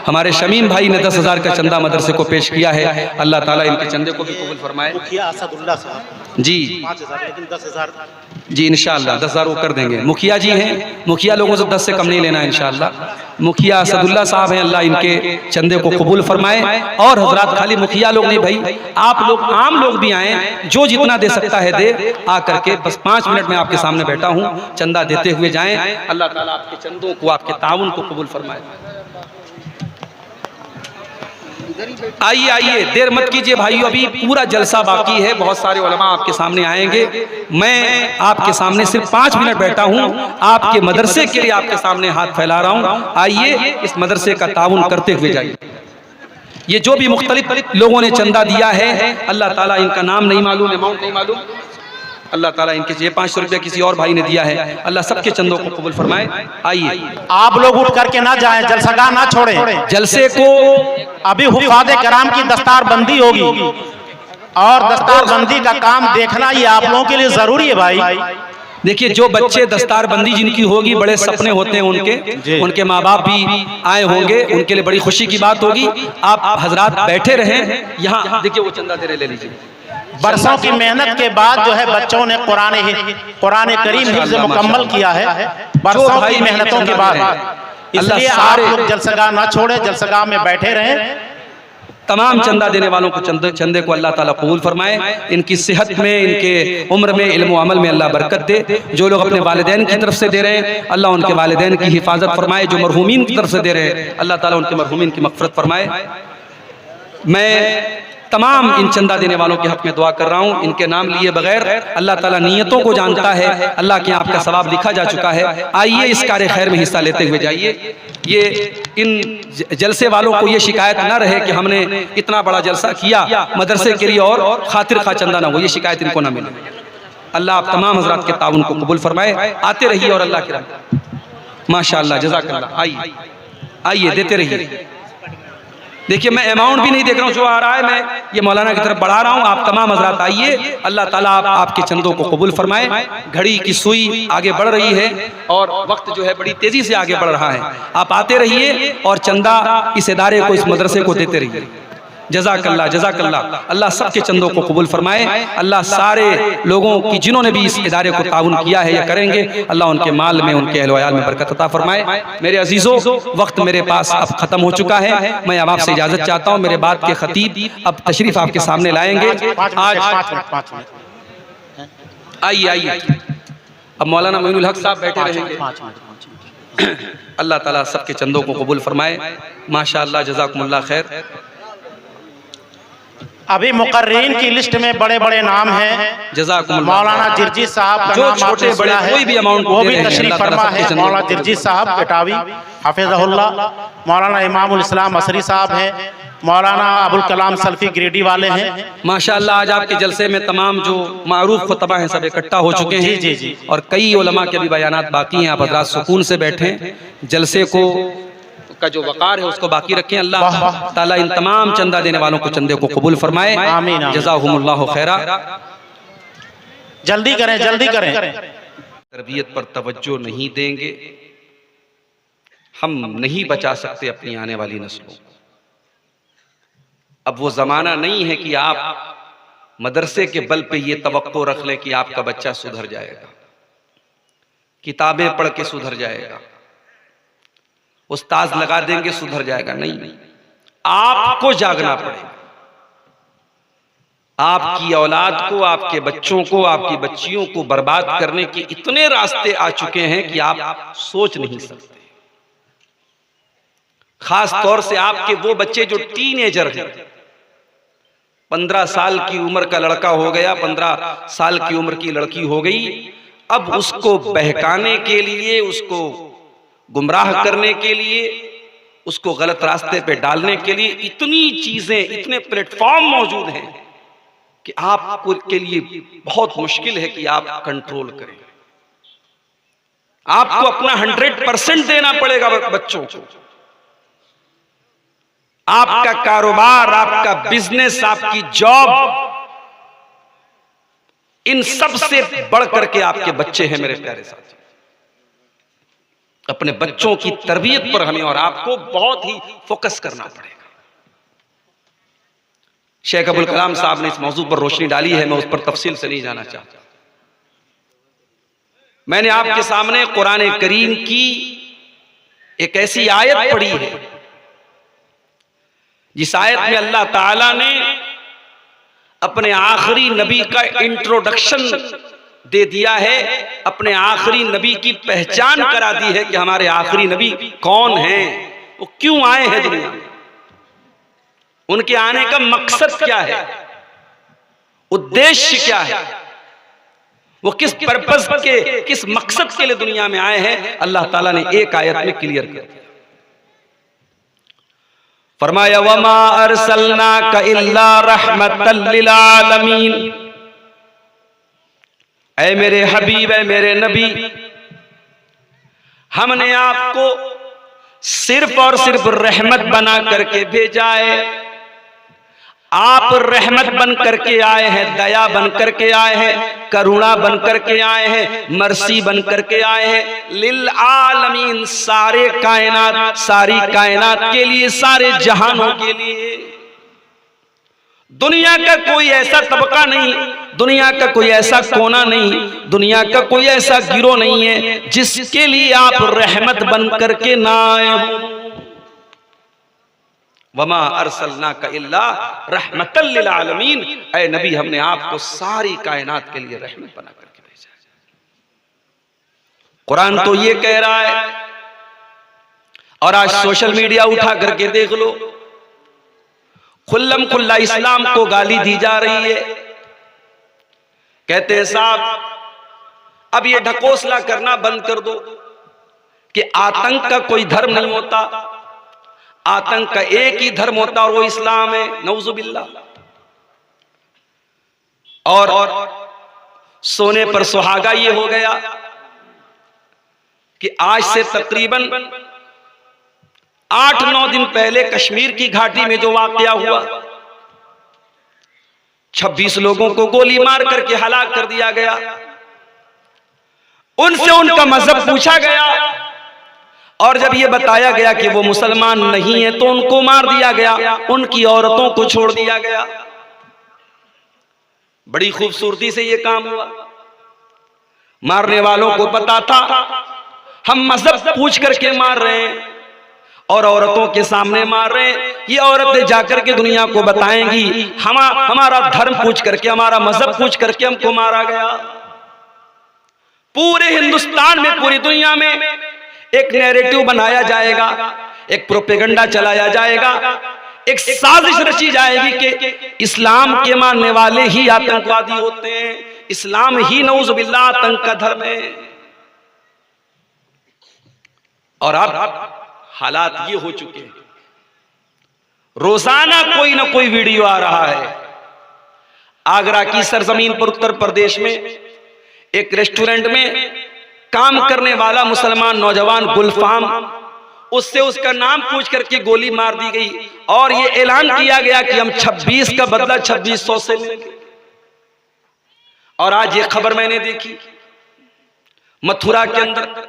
हमारे शमीम भाई ने 10,000 का चंदा मदरसे को पेश किया है, अल्लाह ताला इनके चंदे को भी कबूल फरमाए। मुखिया असदुल्लाह साहब जी 5,000, लेकिन 10,000 जी इंशाअल्लाह 10,000 वो कर देंगे। मुखिया जी हैं, मुखिया लोगों से 10 से कम नहीं लेना इंशाअल्लाह। मुखिया असदुल्लाह साहब हैं, अल्लाह इनके चंदे को कबूल फरमाए। और हजरात खाली मुखिया लोग नहीं भाई, आप लोग आम लोग भी आए, जो जितना दे सकता है दे, आ करके बस 5 मिनट में आपके सामने बैठा हूँ, चंदा देते हुए जाएं। अल्लाह ताला आपके चंदों को, आपके ताउन को कबूल फरमाए। आइए, देर मत कीजिए भाइयों, अभी पूरा जलसा बाकी है, बहुत सारे उलमा आपके सामने आएंगे। मैं आपके सामने सिर्फ 5 मिनट बैठा हूँ, आपके मदरसे के लिए आपके सामने हाथ फैला रहा हूँ। आइए इस मदरसे का ताउन करते हुए जाइए। ये जो भी मुख्तलिफ लोगों ने चंदा दिया है, अल्लाह ताला, इनका नाम नहीं मालूम, अमाउंट नहीं मालूम, अल्लाह ताला इनके ये 500 रुपया किसी और भाई ने दिया है, अल्लाह सबके चंदों को कबूल फरमाए। आइए आप लोग उठ करके ना जाएं, जलसागाह ना छोड़ें। जलसे को अभी हुफ़ाज़े कराम की दस्तार बंदी होगी और दस्तार बंदी का काम देखना ये आप लोगों के लिए जरूरी है भाई। देखिए, जो बच्चे दस्तारबंदी जिनकी होगी, बड़े सपने होते हैं उनके, उनके माँ बाप भी आए होंगे, उनके लिए बड़ी खुशी की बात होगी। आप हजरात बैठे रहें यहाँ, देखिए वो चंदा दे रहे, ले लीजिए। बरसों की मेहनत के बाद जो है बच्चों ने कुरान करीम हिफ्ज़ मुकम्मल किया है, बरसों की मेहनतों के बाद। इसलिए आप लोग जलसागाह ना छोड़े, जलसागाह में बैठे रहें। तमाम चंदा देने वालों को चंदे को अल्लाह ताला कबूल फरमाए, इनकी सेहत में, इनके उम्र में, इल्म व अमल में अल्लाह बरकत दे। जो लोग अपने वालिदैन की तरफ से दे रहे हैं, अल्लाह उनके वालिदैन की हिफाजत फरमाए। जो मरहूमीन की तरफ से दे रहे हैं, अल्लाह ताला उनके मरहूमीन की मग़फ़िरत फरमाए। मैं तमाम इन चंदा देने वालों के हक में दुआ कर रहा हूँ, इनके नाम लिए बगैर। अल्लाह ताला नियतों को जानता है, अल्लाह के आपका सवाब लिखा जा चुका है। आइए इस कार्य खैर में हिस्सा लेते हुए जाइए। ये इन जलसे वालों को ये शिकायत ना रहे कि हमने इतना बड़ा जलसा किया मदरसे के लिए और खातिर खा चंदा ना हो, ये शिकायत इनको ना मिले। अल्लाह आप तमाम हजरात के ताउन को कबूल फरमाए। आते रहिए और अल्लाह के रहमत। माशाअल्लाह, जज़ाकल्लाह। आइए आइए, देते रहिए। देखिए, मैं अमाउंट भी नहीं देख रहा हूँ जो आ रहा है, मैं ये मौलाना की तरफ बढ़ा रहा हूँ। आप तमाम हजरात आइए, अल्लाह ताला आपके चंदों को कबूल फरमाए। घड़ी की सुई आगे बढ़ रही है और वक्त जो है बड़ी तेजी से आगे बढ़ रहा है। आप आते रहिए और चंदा इस इदारे को, इस मदरसे को देते रहिए। जज़ाकल्लाह जज़ाकल्लाह। अल्लाह सबके चंदों को कबूल फरमाए। अल्लाह सारे लोगों की जिन्होंने भी इस इदारे को ताउन किया है या करेंगे, अल्लाह उनके माल में, उनके अहल वयाल में बरकत अता फरमाए। मेरे अजीज़ों, वक्त मेरे पास अब ख़त्म हो चुका है। मैं अब आपसे इजाज़त चाहता हूँ। मेरे बाद के खतीब अब तशरीफ़ आपके सामने लाएंगे। आज आइए आइए, अब मौलाना मोइनुल हक साहब बैठे रहेंगे। अल्लाह ताला सबके चंदों को कबूल फरमाए। माशाअल्लाह, जज़ाकुमुल्लाह खैर। अभी मुकर्रीन की लिस्ट में बड़े बड़े नाम हैं। जज़ाकुमुल्लाह। मौलाना जिरजी साहब का जो नाम छोटे बड़े कोई भी अमाउंट वो भी तशरीफ फरमा है। मौलाना जिरजी साहब कटावी हाफिज़हुल्लाह, मौलाना इमामुल इस्लाम असरी साहब हैं, मौलाना अबुल कलाम सल्फी गिरिडी वाले हैं। माशाअल्लाह, आज आपके जलसे में तमाम जो मारूफ खुतबा हैं सब इकट्ठा हो चुके हैं। जी जी। और कई उलमा के भी बयानात बाकी हैं। आप हज़रात सुकून से बैठें, जलसे को का जो वक़ार है उसको बाकी रखें। अल्लाह ताला इन तमाम चंदा देने वालों को चंदे को कबूल फरमाए। आमीन। जज़ाहुमुल्लाहु खैरा। जल्दी करें, जल्दी करें। तरबियत पर तवज्जो नहीं देंगे, हम नहीं बचा सकते अपनी आने वाली नस्लों को। अब वो ज़माना नहीं है कि आप मदरसे के बल पे ये तवक्को रख लें कि आपका बच्चा सुधर जाएगा, किताबें पढ़ के सुधर जाएगा, उस्ताद लगा देंगे सुधर जाएगा। नहीं, आपको जागना पड़ेगा। आपकी औलाद को, आपके बच्चों को, आपकी बच्चियों को बर्बाद करने के इतने रास्ते आ चुके हैं कि आप सोच नहीं सकते। खास तौर से आपके वो बच्चे जो टीनेजर हैं, 15 साल की उम्र का लड़का हो गया, 15 साल की उम्र की लड़की हो गई। अब उसको बहकाने के लिए, उसको गुमराह करने के लिए, उसको गलत रास्ते पे डालने के लिए इतनी चीजें, इतने प्लेटफॉर्म मौजूद हैं कि आपको के लिए बहुत मुश्किल है कि आप कंट्रोल करें। आपको अपना 100% देना पड़ेगा बच्चों को। आपका कारोबार, आपका बिजनेस, आपकी जॉब, इन सब से बढ़ करके आपके बच्चे हैं मेरे प्यारे साथी। अपने बच्चों की तरबियत पर हमें और आपको बहुत ही फोकस करना पड़ेगा। शेख अबुल कलाम साहब ने इस मौजू पर रोशनी डाली है, मैं उस पर तफसील से नहीं जाना चाहता। मैंने आपके सामने कुरान करीम की एक ऐसी आयत पढ़ी है जिस आयत में अल्लाह ताला ने अपने आखिरी नबी का इंट्रोडक्शन दे दिया है, अपने आखिरी नबी की पहचान करा दी है कि हमारे आखिरी नबी कौन हैं, वो क्यों आए हैं दुनिया में, उनके आने का मकसद क्या है, उद्देश्य क्या है, वो किस पर्पस के, किस मकसद के लिए दुनिया में आए हैं। अल्लाह ताला ने एक आयत में क्लियर कर दिया। फरमाया वमा अरसलनाका इल्ला रहमतल लिल आलमीन, ऐ मेरे हबीब, ऐ मेरे नबी, हमने आपको सिर्फ और सिर्फ रहमत बना करके भेजा है। आप रहमत बन करके आए हैं, दया बन करके आए हैं, करुणा बन करके आए हैं, मर्सी बन करके आए हैं। लिल आलमीन, सारे कायनात, सारी कायनात के लिए, सारे जहानों के लिए। दुनिया का कोई ऐसा तबका नहीं, दुनिया का कोई ऐसा कोना नहीं, दुनिया का कोई ऐसा गिरोह नहीं है जिसके लिए आप रहमत बन करके ना आए हो। वमा अरसलनाका इल्ला रहमतल लिल आलमीन, ऐ नबी हमने आपको सारी कायनात के लिए रहमत बना करके भेजा है। कुरान तो ये कह रहा है, और आज सोशल मीडिया उठा करके देख लो, खुल्लम खुल्ला इस्लाम को गाली दी जा रही है। कहते हैं साहब अब ये ढकोसला करना बंद कर दो कि आतंक का कोई धर्म नहीं होता, आतंक का एक ही धर्म होता और वो इस्लाम है। नऊजुबिल्लाह। और सोने पर सुहागा ये हो गया कि आज से तकरीबन 8-9 दिन पहले कश्मीर की घाटी में जो वाकया हुआ, 26 लोगों को गोली मार करके हलाक कर दिया गया। उनसे उनका मजहब पूछा गया और जब यह बताया गया कि वो मुसलमान नहीं है तो उनको मार दिया गया, उनकी औरतों को छोड़ दिया गया। बड़ी खूबसूरती से यह काम हुआ। मारने वालों को पता था हम मजहब पूछ करके मार रहे हैं और औरतों के सामने मार रहे हैं। ये औरतें जाकर के दुनिया को बताएंगी हमारा धर्म पूछ करके, हमारा मजहब पूछ करके हमको मारा गया। पूरे हिंदुस्तान में, पूरी दुनिया में एक नैरेटिव बनाया जाएगा, एक प्रोपेगेंडा चलाया जाएगा, एक साजिश रची जाएगी कि इस्लाम के मानने वाले ही आतंकवादी होते हैं, इस्लाम ही नऊजुबिल्लाह आतंक का धर्म है। और अब हालात ये हो चुके हैं, रोजाना कोई ना कोई वीडियो आ रहा है। आगरा की सरजमीन पर उत्तर प्रदेश में एक रेस्टोरेंट में काम करने वाला मुसलमान नौजवान गुलफाम, उससे उसका नाम पूछ करके गोली मार दी गई और ये ऐलान किया गया कि हम 26 का बदला 2600 से लेंगे। और आज ये खबर मैंने देखी, मथुरा के अंदर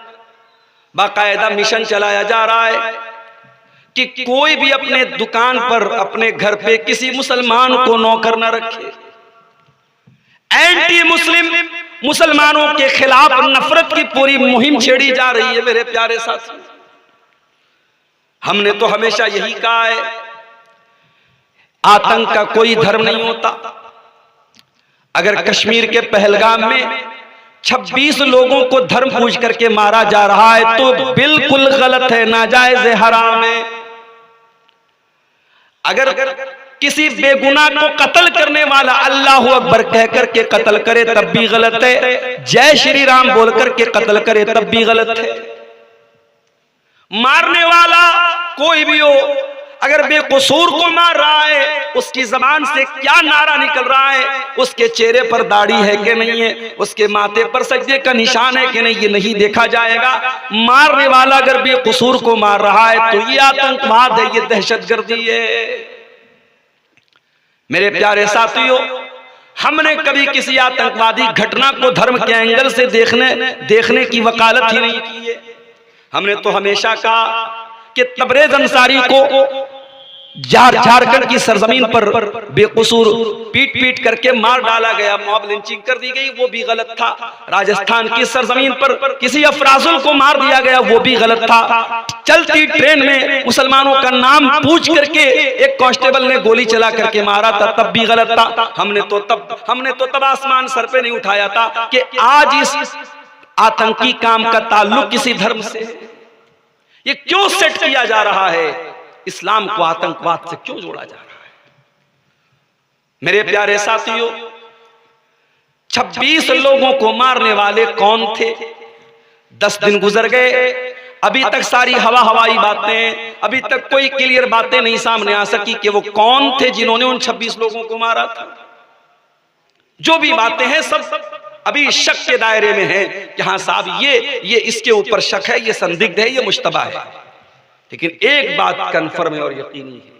बाकायदा मिशन चलाया जा रहा है कि कोई भी अपने दुकान पर, अपने घर पे किसी मुसलमान को नौकर न रखे। एंटी मुस्लिम, मुसलमानों के खिलाफ नफरत की पूरी मुहिम छेड़ी जा रही है। मेरे प्यारे साथी, हमने तो हमेशा यही कहा है, आतंक का कोई धर्म नहीं होता। अगर कश्मीर के पहलगाम में 26 लोगों को धर्म पूछ करके मारा जा रहा है तो बिल्कुल गलत है, नाजायज है, हराम है। अगर किसी बेगुनाह को कत्ल करने वाला अल्लाहू अकबर कह करके कत्ल करे तब भी गलत है, जय श्री राम बोल करके कत्ल करे तब भी गलत है। मारने वाला कोई भी हो, अगर बेकसूर को मार रहा है, उसकी जबान से क्या नारा निकल रहा है, उसके चेहरे पर दाढ़ी है कि नहीं है, उसके माथे पर सजदे का निशान है कि नहीं, ये नहीं देखा जाएगा। मारने वाला अगर बेकसूर को मार रहा है तो ये आतंकवाद है, ये दहशतगर्दी है। मेरे प्यारे साथियों, हमने कभी किसी आतंकवादी घटना को धर्म के एंगल से देखने की वकालत ही नहीं की है। हमने तो हमेशा कहा कि तबरेज अंसारी को झारखंड की सरजमीन पर बेकसूर पीट करके मार डाला गया, मॉब लिंचिंग कर दी गई, वो भी गलत था। राजस्थान की सरजमीन पर किसी अफराजुल को मार दिया गया, वो भी गलत था। चलती ट्रेन में मुसलमानों का नाम पूछ करके एक कांस्टेबल ने गोली चला करके मारा था, तब भी गलत था। हमने तो तब आसमान सर पे नहीं उठाया था कि आज इस आतंकी काम का ताल्लुक किसी धर्म से है। ये क्यों सेट किया जा रहा है? इस्लाम को आतंकवाद से क्यों जोड़ा जा रहा है? मेरे प्यारे साथियों, 26 लोगों को मारने वाले कौन थे? 10 दिन गुजर गए, अभी तक सारी हवाई बातें, अभी तक कोई क्लियर बातें नहीं सामने आ सकी कि वो कौन थे जिन्होंने उन 26 लोगों को मारा था। जो भी बातें हैं सब अभी शक के दायरे में हैं कि हाँ साहब ये इसके ऊपर शक है, ये संदिग्ध है, ये मुश्तबा है। लेकिन एक बात कन्फर्म है और यकीनी है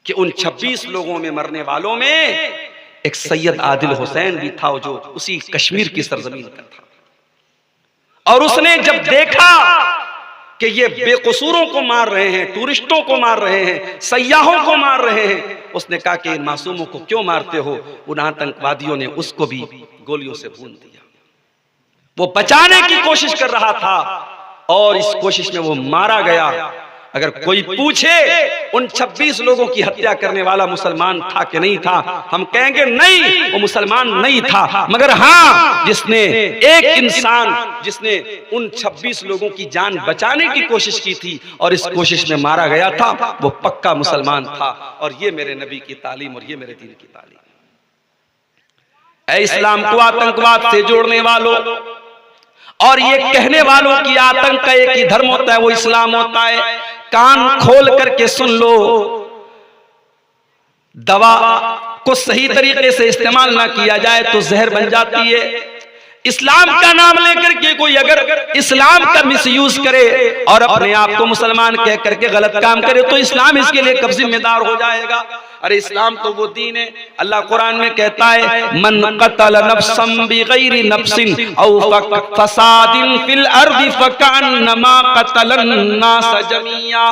कि उन 26 लोगों में मरने वालों में एक सैयद आदिल हुसैन भी था, जो उसी कश्मीर की सरजमीन का था। और उसने जब देखा कि ये बेकसूरों को मार रहे हैं, टूरिस्टों को मार रहे हैं, सयाहों को मार रहे हैं, उसने कहा कि इन मासूमों को क्यों मारते हो। उन आतंकवादियों ने उसको भी गोलियों से भून दिया। वो बचाने की कोशिश कर रहा था और इस कोशिश में वो मारा गया। अगर कोई पूछे उन 26 लोगों की हत्या करने वाला मुसलमान था कि नहीं था, हम कहेंगे नहीं, वो मुसलमान नहीं था। मगर हाँ, जिसने एक इंसान जिसने उन 26 लोगों की जान बचाने की कोशिश की थी और इस कोशिश में मारा गया था, वो पक्का मुसलमान था। और ये मेरे नबी की तालीम और ये मेरे दीन की तालीम। ऐ इस्लाम को आतंकवाद से जोड़ने वालों और ये कहने वालों की आतंक का एक ही धर्म होता है, वो इस्लाम होता है। कान खोल करके सुन लो, दवा को सही तरीके से इस्तेमाल ना किया जाए तो जहर बन जाती है। इस्लाम का नाम लेकर के कोई अगर इस्लाम का मिसयूज करे और अपने आप को मुसलमान कह करके गलत काम करे तो इस्लाम इसके लिए कब जिम्मेदार हो जाएगा। अरे इस्लाम तो वो दीन है, अल्लाह कुरान में कहता है मन कतल नफ्सन बिगैरि नफ्सिन औ फसादिन फिल अर्दि फकअन्नमा कतलन नास जमिया।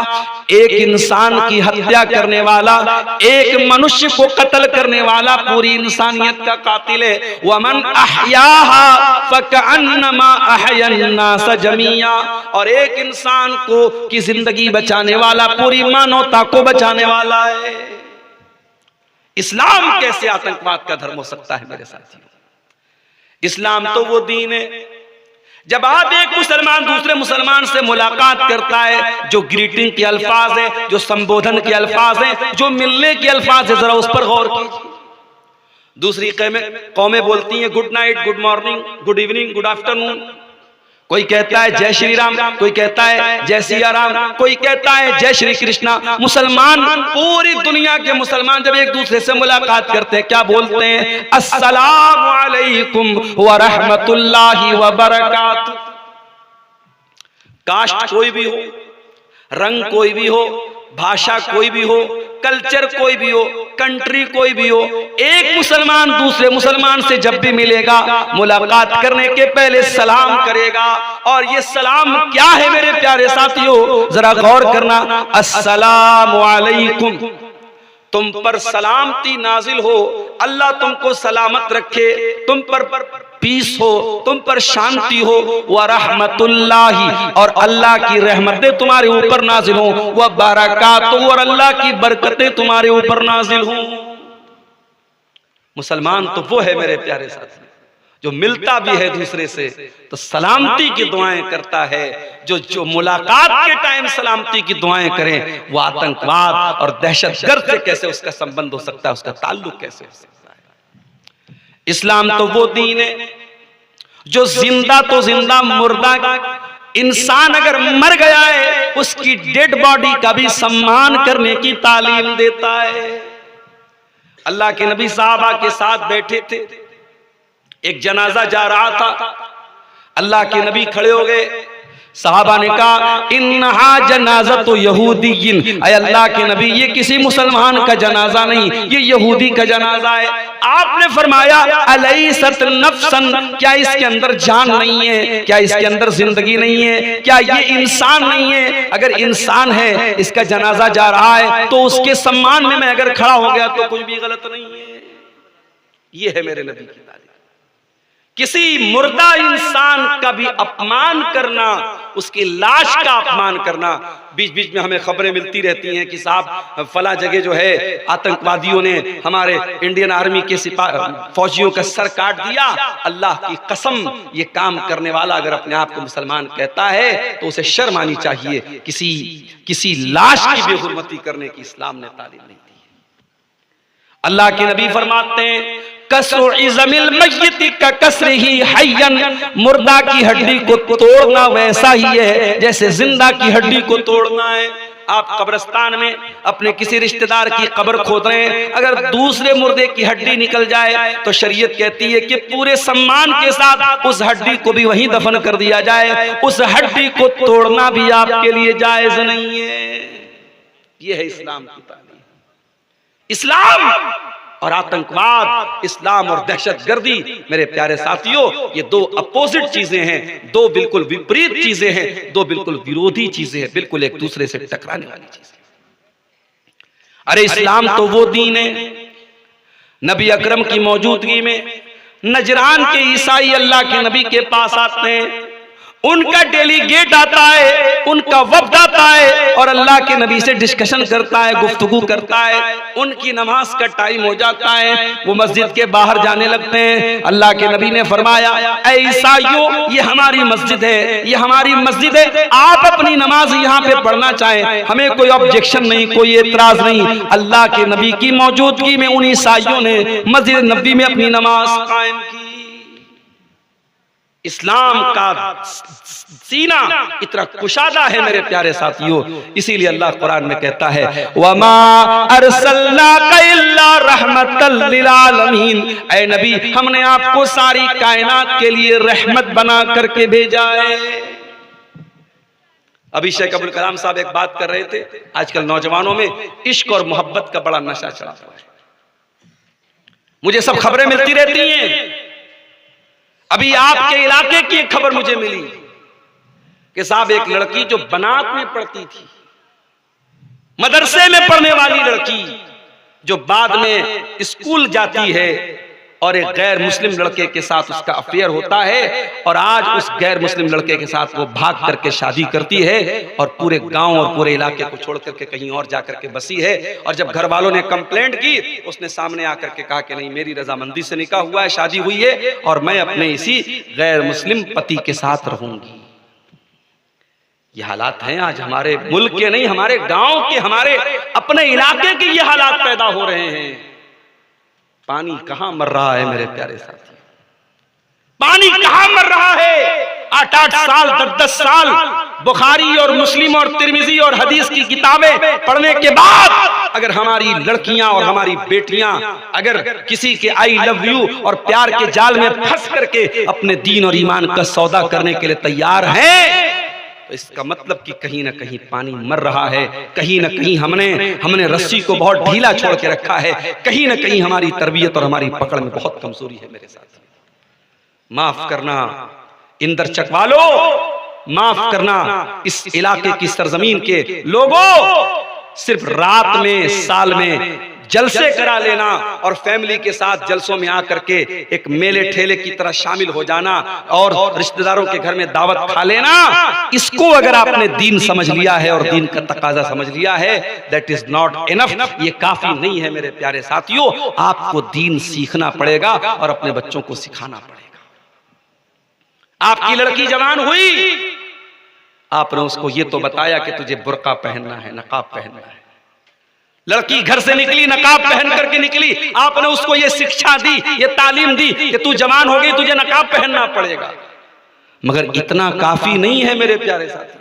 एक इंसान की हत्या करने वाला, एक मनुष्य को कत्ल करने वाला पूरी इंसानियत का कातिल है। वमन अहयाहा फकअन्नमा अहयन नास जमिया। और एक इंसान को की जिंदगी बचाने वाला पूरी मानवता को बचाने वाला है। इस्लाम कैसे आतंकवाद का धर्म हो सकता है मेरे साथियों? इस्लाम तो वो दीन है, जब आप एक मुसलमान दूसरे मुसलमान से मुलाकात करता है, जो ग्रीटिंग के अल्फाज है, जो संबोधन के अल्फाज है, जो मिलने के अल्फाज है, जरा उस पर गौर कीजिए। दूसरी कौमें बोलती हैं good night, good morning, good evening, good afternoon. कोई कहता है जय श्री राम, कोई कहता है जय सिया राम, कोई कहता है जय श्री कृष्णा। मुसलमान, पूरी दुनिया के मुसलमान जब एक दूसरे से मुलाकात करते हैं क्या बोलते हैं? अस्सलामु अलैकुम व रहमतुल्लाहि व बरकातुहू। कास्ट कोई भी हो, रंग कोई भी हो, भाषा कोई भी हो, कल्चर कोई भी हो, कंट्री कोई भी हो, एक मुसलमान दूसरे मुसलमान से जब भी मिलेगा मुलाकात करने के पहले सलाम करेगा। और ये सलाम क्या है मेरे प्यारे साथियों, जरा गौर करना। अस्सलामु अलैकुम, तुम पर सलामती नाजिल हो, अल्लाह तुमको सलामत रखे, तुम पर पीस हो, तुम पर शांति हो। व रहमतुल्लाहि, और अल्लाह की रहमतें तुम्हारे ऊपर नाजिल हो। व बरकातुहू, और अल्लाह की बरकतें तुम्हारे ऊपर नाजिल हो। मुसलमान तो वो है मेरे प्यारे साथी जो मिलता भी है दूसरे से तो सलामती की दुआएं करता है। जो मुलाकात के टाइम सलामती की दुआएं करें, वो आतंकवाद और दहशतगर्द से कैसे उसका संबंध हो सकता है, उसका ताल्लुक कैसे हो सकता है? इस्लाम तो वो दीन है जो जिंदा तो जिंदा, मुर्दा इंसान अगर मर गया है उसकी डेड बॉडी का भी सम्मान करने की तालीम देता है। अल्लाह के नबी साहबा के साथ बैठे थे, एक जनाजा जा रहा था, अल्लाह के नबी खड़े हो गए। साहबा ने कहा इन्हा जनाज़तु यहूदिय्यिन, अय अल्लाह के नबी ये किसी मुसलमान का जनाजा नहीं, ये यहूदी का जनाजा है। आपने फरमाया अलैसत नफ्सन, क्या इसके अंदर जान नहीं है, क्या इसके अंदर जिंदगी नहीं है, क्या ये इंसान नहीं है? अगर इंसान है, इसका जनाजा जा रहा है तो उसके सम्मान में मैं अगर खड़ा हो गया तो कुछ भी गलत नहीं है। ये है मेरे नबी की तालीम। किसी मुर्दा इंसान का भी अपमान करना, उसकी लाश का अपमान करना। बीच बीच में हमें खबरें मिलती रहती हैं कि साहब फला जगह जो है आतंकवादियों ने हमारे इंडियन आर्मी के फौजियों का सर काट दिया। अल्लाह की कसम, ये काम करने वाला अगर अपने आप को मुसलमान कहता है तो उसे शर्म आनी चाहिए। किसी लाश की बेहुरमती करने की इस्लाम ने तालीम नहीं दी है। अल्लाह के नबी फरमाते हैं कसरु इज़मिल मय्यति का कसरिही हय्यन, मुर्दा की हड्डी को तोड़ना वैसा ही है जैसे जिंदा की हड्डी को तोड़ना है। आप कब्रिस्तान में अपने किसी रिश्तेदार की कब्र खोद रहे हैं, अगर दूसरे मुर्दे की हड्डी निकल जाए तो शरीयत कहती है कि पूरे सम्मान के साथ उस हड्डी को भी वहीं दफन कर दिया जाए, उस हड्डी को तोड़ना भी आपके लिए जायज नहीं है। ये है इस्लाम की तालीम। इस्लाम और आतंकवाद, इस्लाम और दहशतगर्दी, मेरे प्यारे साथियों, ये दो अपोजिट चीजें हैं, दो बिल्कुल विपरीत चीजें हैं, दो बिल्कुल विरोधी चीजें हैं, बिल्कुल एक दूसरे से टकराने वाली चीजें। अरे इस्लाम तो वो दीन है, नबी अकरम की मौजूदगी में नजरान के ईसाई अल्लाह के नबी के पास आते हैं, उनका डेलीगेट आता है, उनका वफ्द आता है और अल्लाह के नबी से डिस्कशन करता है, गुफ्तगू करता है। उनकी नमाज का टाइम हो जाता है, वो मस्जिद के बाहर जाने लगते हैं। अल्लाह के नबी ने फरमाया, ऐ ईसाइयों, ये हमारी मस्जिद है, ये हमारी मस्जिद है, आप अपनी नमाज यहाँ पे पढ़ना चाहें, हमें कोई ऑब्जेक्शन नहीं, कोई एतराज नहीं। अल्लाह के नबी की मौजूदगी में उन ईसाइयों ने मस्जिद नबी में अपनी नमाज कायम की। इस्लाम का सीना इतना कुशादा है मेरे प्यारे साथियों, इसीलिए अल्लाह कुरान में कहता है, वमा अरसलनाका इल्ला रहमतल लिल आलमीन, ऐ नबी हमने आपको सारी कायनात के लिए रहमत बना करके भेजा है। अभी शेख अब्दुल कलाम साहब एक बात कर रहे थे, आजकल नौजवानों में इश्क और मोहब्बत का बड़ा नशा चढ़ा हुआ है। मुझे सब खबरें मिलती रहती हैं। अभी आपके इलाके की एक खबर मुझे मिली कि साहब एक लड़की जो बनात में पढ़ती थी, मदरसे में पढ़ने वाली लड़की, जो बाद में स्कूल जाती है और एक गैर मुस्लिम लड़के के साथ उसका अफेयर होता है और आज उस गैर मुस्लिम लड़के के साथ वो भाग करके शादी करती है और पूरे गांव और पूरे इलाके को छोड़ करके कहीं और जाकर के बसी है। और जब घर वालों ने कंप्लेंट की, उसने सामने आकर के कहा कि नहीं, मेरी रजामंदी से निकाह हुआ है, शादी हुई है और मैं अपने इसी गैर मुस्लिम पति के साथ रहूंगी। ये हालात हैं आज हमारे मुल्क के नहीं, हमारे गांव के, हमारे अपने इलाके के ये हालात पैदा हो रहे हैं। पानी कहां मर रहा है मेरे प्यारे साथी, पानी कहां मर रहा है। 8-8 साल 10-10 साल बुखारी और मुस्लिम और तिरमिजी और हदीस की किताबें पढ़ने के बाद अगर हमारी लड़कियां और हमारी बेटियां अगर किसी के आई लव यू और प्यार के जाल में फंस करके अपने दीन और ईमान का सौदा करने के लिए तैयार हैं, तो इसका मतलब कि कहीं ना कहीं पानी मर रहा है, कहीं ना कहीं हमने रस्सी को बहुत ढीला छोड़ के रखा है, कहीं ना कहीं हमारी तरबियत और हमारी पकड़ में बहुत कमजोरी है मेरे साथ। माफ करना इंदर चक वालों, माफ करना इस इलाके की सरजमीन के लोगों, सिर्फ रात में साल में जलसे करा लेना और फैमिली के साथ जलसों में आकर के एक मेले ठेले की तरह शामिल हो जाना और रिश्तेदारों के घर में दावत खा लेना, इसको अगर आपने दीन समझ लिया है और दीन का तकाजा समझ लिया है, दैट इज नॉट इनफ, ये काफी नहीं है मेरे प्यारे साथियों। आपको दीन सीखना पड़ेगा और अपने बच्चों को सिखाना पड़ेगा। आपकी लड़की जवान हुई, आपने उसको ये तो बताया कि तुझे बुर्का पहनना है, नकाब पहनना है। लड़की घर से निकली, नकाब पहन करके निकली, आपने उसको ये शिक्षा दी, ये तालीम दी कि तू जवान हो गई, तुझे नकाब पहनना पड़ेगा। मगर इतना काफी नहीं है मेरे प्यारे साथी।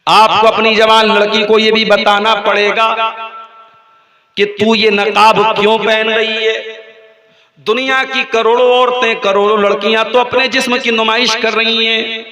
आपको अपनी जवान लड़की को ये भी बताना पड़ेगा कि तू ये नकाब क्यों पहन रही है। दुनिया की करोड़ों औरतें, करोड़ों लड़कियां तो अपने जिस्म की नुमाइश कर रही हैं,